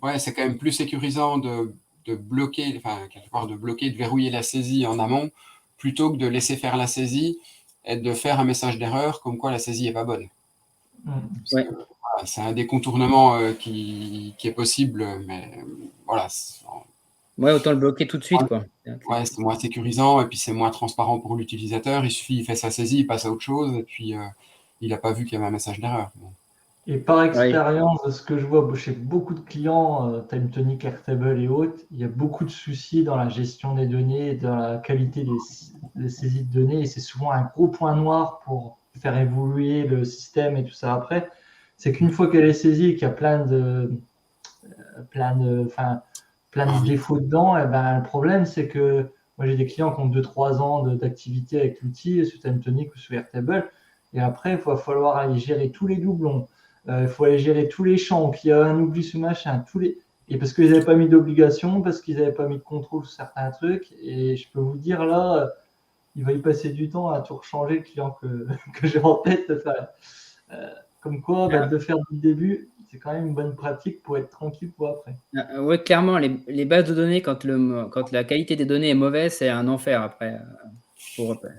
S3: Ouais, c'est quand même plus sécurisant de bloquer, quelque part de bloquer, de verrouiller la saisie en amont, plutôt que de laisser faire la saisie et de faire un message d'erreur comme quoi la saisie n'est pas bonne.
S2: Ouais.
S3: C'est un décontournement qui est possible, mais voilà.
S2: Ouais, autant le bloquer tout de suite, quoi.
S3: Ouais, c'est moins sécurisant et puis c'est moins transparent pour l'utilisateur. Il fait sa saisie, il passe à autre chose et puis il n'a pas vu qu'il y avait un message d'erreur.
S1: Et par expérience, de ce que je vois chez beaucoup de clients, TimeTonic, Airtable et autres, il y a beaucoup de soucis dans la gestion des données, dans la qualité des saisies de données, et c'est souvent un gros point noir pour faire évoluer le système et tout ça après. C'est qu'une fois qu'elle est saisie et qu'il y a plein de défauts dedans, et le problème, c'est que moi j'ai des clients qui ont 2-3 ans d'activité avec l'outil, sur TimeTonic ou sur Airtable, et après, il va falloir aller gérer tous les doublons. Il faut aller gérer tous les champs, qu'il y a un oubli sur machin, et parce qu'ils n'avaient pas mis d'obligation, parce qu'ils n'avaient pas mis de contrôle sur certains trucs. Et je peux vous dire, là, il va y passer du temps à tout rechanger, le client que j'ai en tête. Comme quoi, de le faire du début, c'est quand même une bonne pratique pour être tranquille pour après.
S2: Oui, clairement, les bases de données, quand la qualité des données est mauvaise, c'est un enfer après.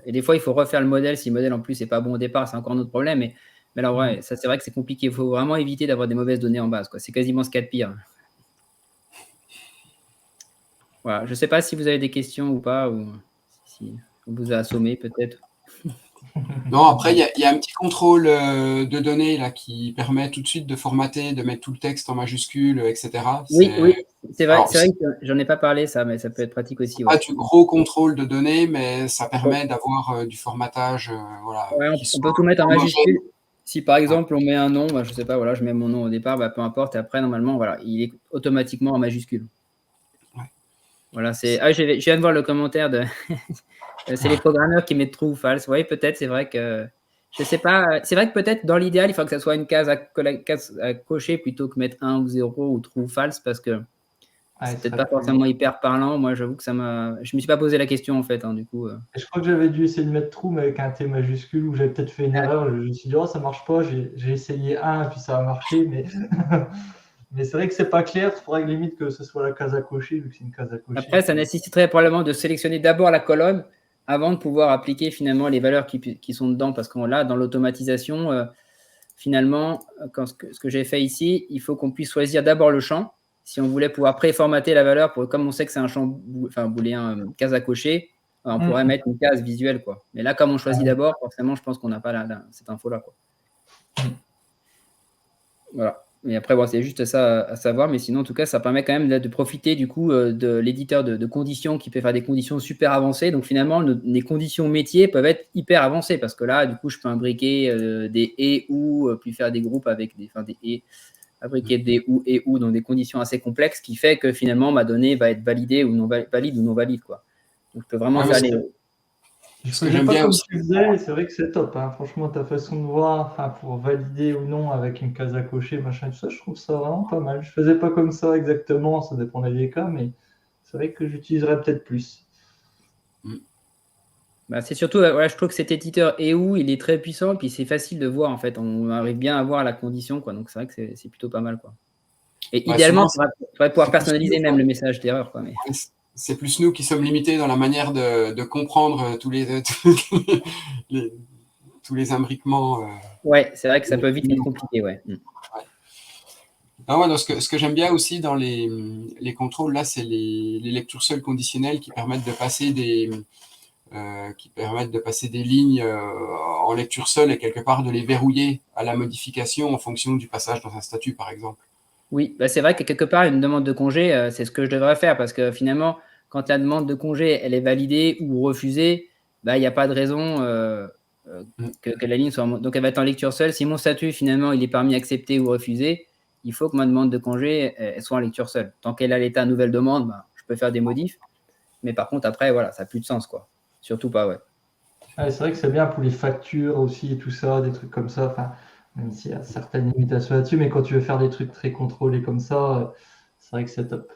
S2: Et des fois, il faut refaire le modèle. Si le modèle, en plus, n'est pas bon au départ, c'est encore un autre problème. Mais alors, ouais, ça, c'est vrai que c'est compliqué. Il faut vraiment éviter d'avoir des mauvaises données en base, quoi. C'est quasiment ce qu'il y a de pire. Voilà. Je ne sais pas si vous avez des questions ou pas, ou si on vous a assommé peut-être.
S3: Non, après, il y a un petit contrôle de données là, qui permet tout de suite de formater, de mettre tout le texte en majuscule, etc.
S2: Oui, c'est vrai que j'en ai pas parlé, ça, mais ça peut être pratique aussi.
S3: Pas du gros contrôle de données, mais ça permet d'avoir du formatage.
S2: Ouais, on peut tout mettre en majuscule. Si par exemple on met un nom, je sais pas, voilà, je mets mon nom au départ, peu importe, et après normalement, voilà, il est automatiquement en majuscule.
S3: Ouais.
S2: Voilà, je viens de voir le commentaire de. C'est les programmeurs qui mettent true ou false. Oui, peut-être, c'est vrai que. Je sais pas. C'est vrai que peut-être dans l'idéal, il faut que ça soit une case à cocher plutôt que mettre 1 ou 0 ou true ou false parce que c'est peut-être pas forcément hyper parlant. Moi, j'avoue que je me suis pas posé la question en fait, du coup.
S1: Et je crois que j'avais dû essayer de mettre true mais avec un T majuscule où j'avais peut-être fait une erreur. Je me suis dit, ça marche pas. J'ai essayé 1 puis ça a marché, mais. Mais c'est vrai que c'est pas clair, il faudrait limite que ce soit la case à cocher, vu que c'est une case à cocher.
S2: Après, ça nécessiterait probablement de sélectionner d'abord la colonne avant de pouvoir appliquer finalement les valeurs qui sont dedans, parce qu'on là, dans l'automatisation, finalement, ce que j'ai fait ici, il faut qu'on puisse choisir d'abord le champ. Si on voulait pouvoir préformater la valeur, comme on sait que c'est un champ booléen, case à cocher, on pourrait mettre une case visuelle, quoi. Mais là, comme on choisit d'abord, forcément, je pense qu'on n'a pas cette info-là, quoi. Voilà. Mais après, c'est juste ça à savoir. Mais sinon, en tout cas, ça permet quand même de profiter du coup de l'éditeur de conditions qui peut faire des conditions super avancées. Donc finalement, les conditions métiers peuvent être hyper avancées parce que là, du coup, je peux imbriquer des et ou, puis faire des groupes avec des et, fabriquer des et ou dans des conditions assez complexes, qui fait que finalement, ma donnée va être validée ou non valide, quoi. Donc, je peux vraiment faire les.
S1: Ce que j'aime bien, comme tu faisais, c'est vrai que c'est top. Franchement, ta façon de voir, pour valider ou non avec une case à cocher, machin, tout ça, je trouve ça vraiment pas mal. Je faisais pas comme ça exactement, ça dépendait des cas, mais c'est vrai que j'utiliserais peut-être plus.
S2: C'est surtout, je trouve que cet éditeur EU, il est très puissant, puis c'est facile de voir en fait. On arrive bien à voir la condition, quoi. Donc c'est vrai que c'est plutôt pas mal, quoi. Et idéalement, il faudrait pouvoir personnaliser même le message d'erreur, quoi. Mais...
S3: c'est plus nous qui sommes limités dans la manière de comprendre tous les imbriquements.
S2: Ouais, c'est vrai que ça peut vite être compliqué, ouais.
S3: Non, ouais, donc ce que j'aime bien aussi dans les contrôles, là, c'est les lectures seules conditionnelles qui permettent de passer des lignes en lecture seule et quelque part de les verrouiller à la modification en fonction du passage dans un statut, par exemple.
S2: Oui, bah, c'est vrai que quelque part, une demande de congé, c'est ce que je devrais faire parce que finalement, quand la demande de congé, elle est validée ou refusée, bah, il n'y a pas de raison que la ligne soit donc elle va être en lecture seule. Si mon statut, finalement, il est parmi accepté ou refusé, il faut que ma demande de congé elle soit en lecture seule. Tant qu'elle a l'état nouvelle demande, bah, je peux faire des modifs. Mais par contre, après, voilà, ça n'a plus de sens, quoi. Surtout pas, ouais.
S1: Ouais, c'est vrai que c'est bien pour les factures aussi et tout ça, des trucs comme ça. Enfin, même s'il y a certaines limitations là-dessus, mais quand tu veux faire des trucs très contrôlés comme ça, c'est vrai que c'est top.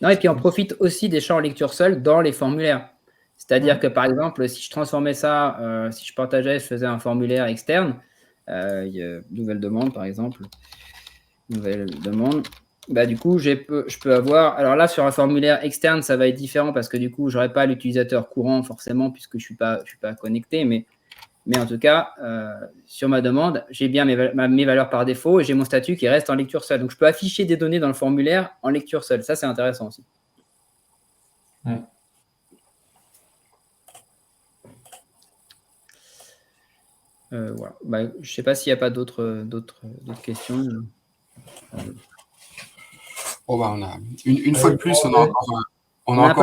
S2: Non, et puis on profite aussi des champs en lecture seule dans les formulaires. C'est-à-dire que par exemple, si je transformais ça, si je partageais, je faisais un formulaire externe, nouvelle demande par exemple, nouvelle demande, bah, du coup, je peux avoir. Alors là, sur un formulaire externe, ça va être différent parce que du coup, je n'aurai pas l'utilisateur courant forcément puisque je ne suis pas connecté. Mais en tout cas, sur ma demande, j'ai bien mes valeurs par défaut et j'ai mon statut qui reste en lecture seule. Donc, je peux afficher des données dans le formulaire en lecture seule. Ça, c'est intéressant aussi.
S1: Ouais.
S2: Voilà. Bah, je ne sais pas s'il n'y a pas d'autres questions.
S3: Oh, bah, on a une fois de plus, on a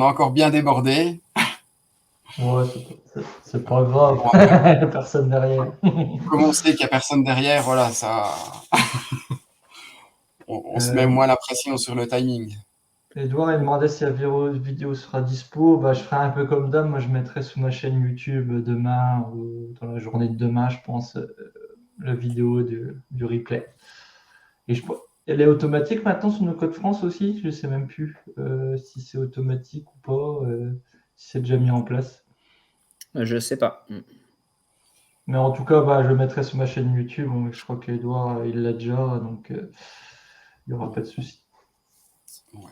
S3: encore bien débordé.
S1: Ouais, c'est pas grave. Personne derrière.
S3: Comme on sait qu'il n'y a personne derrière, voilà, ça. on se met moins la pression sur le timing.
S1: Edouard, il me demandait si la vidéo sera dispo. Bah, je ferai un peu comme d'hab. Moi, je mettrai sur ma chaîne YouTube demain ou dans la journée de demain, je pense, la vidéo du replay. Et elle est automatique maintenant sur nos codes France aussi. Je ne sais même plus si c'est automatique ou pas, si c'est déjà mis en place.
S2: Je ne sais pas.
S1: Mais en tout cas, bah, je le mettrai sur ma chaîne YouTube. Je crois qu'Edouard, il l'a déjà, donc il n'y aura pas de souci.
S3: Ouais.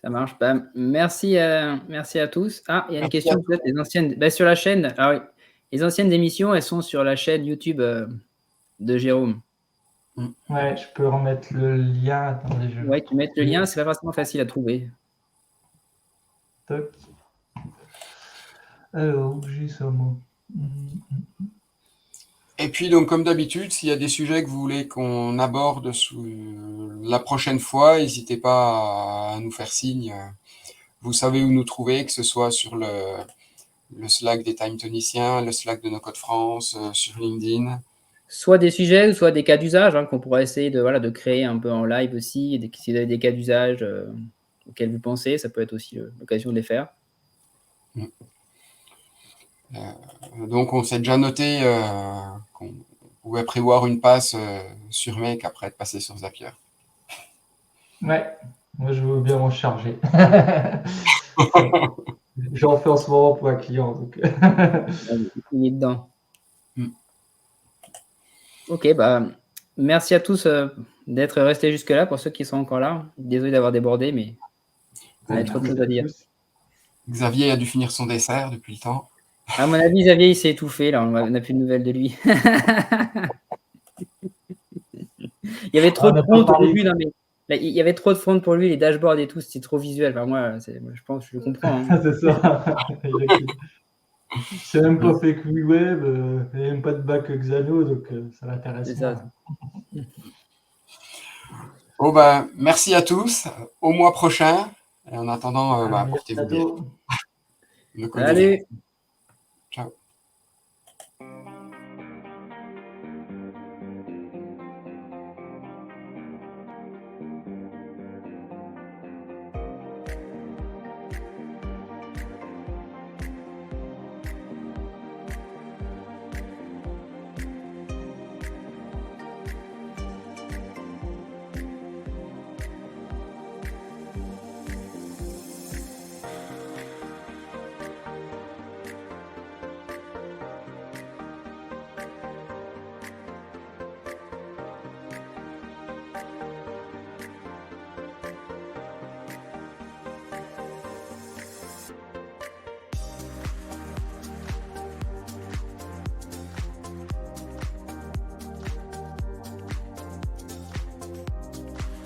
S2: Ça marche. Bah, merci à tous. Ah, il y a une question peut-être les anciennes. Bah, sur la chaîne. Ah oui. Les anciennes émissions, elles sont sur la chaîne YouTube de Jérôme.
S1: Ouais, je peux remettre le lien. Attendez,
S2: Ouais, tu mets le lien, c'est pas forcément facile à trouver.
S1: Toc. Alors, j'ai ça, moi.
S3: Et puis, donc, comme d'habitude, s'il y a des sujets que vous voulez qu'on aborde la prochaine fois, n'hésitez pas à nous faire signe. Vous savez où nous trouver, que ce soit sur le Slack des Time Toniciens, le Slack de nos codes France, sur LinkedIn.
S2: Soit des sujets, soit des cas d'usage qu'on pourrait essayer de créer un peu en live aussi. Si vous avez des cas d'usage auxquels vous pensez, ça peut être aussi l'occasion de les faire.
S3: Donc, on s'est déjà noté qu'on pouvait prévoir une passe sur Make après être passé sur Zapier.
S1: Ouais, moi je veux bien m'en charger. J'en fais en ce moment pour un client. Donc.
S2: Il est dedans. Ok, bah merci à tous d'être restés jusque-là pour ceux qui sont encore là. Désolé d'avoir débordé, mais on a trop de choses à dire.
S3: Xavier a dû finir son dessert depuis le temps.
S2: À mon avis, Xavier, il s'est étouffé. Là, on n'a plus de nouvelles de lui. Il y avait trop de front au début. Non, mais là, il y avait trop de front pour lui, les dashboards et tout, c'était trop visuel. Enfin, moi, je pense, je comprends.
S1: C'est ça. C'est même pas fait que web, il n'y a même pas de bac Xano, donc ça l'intéresse.
S2: C'est ça.
S3: Oh, bah, merci à tous. Au mois prochain. Et en attendant, portez-vous bien.
S2: Salut.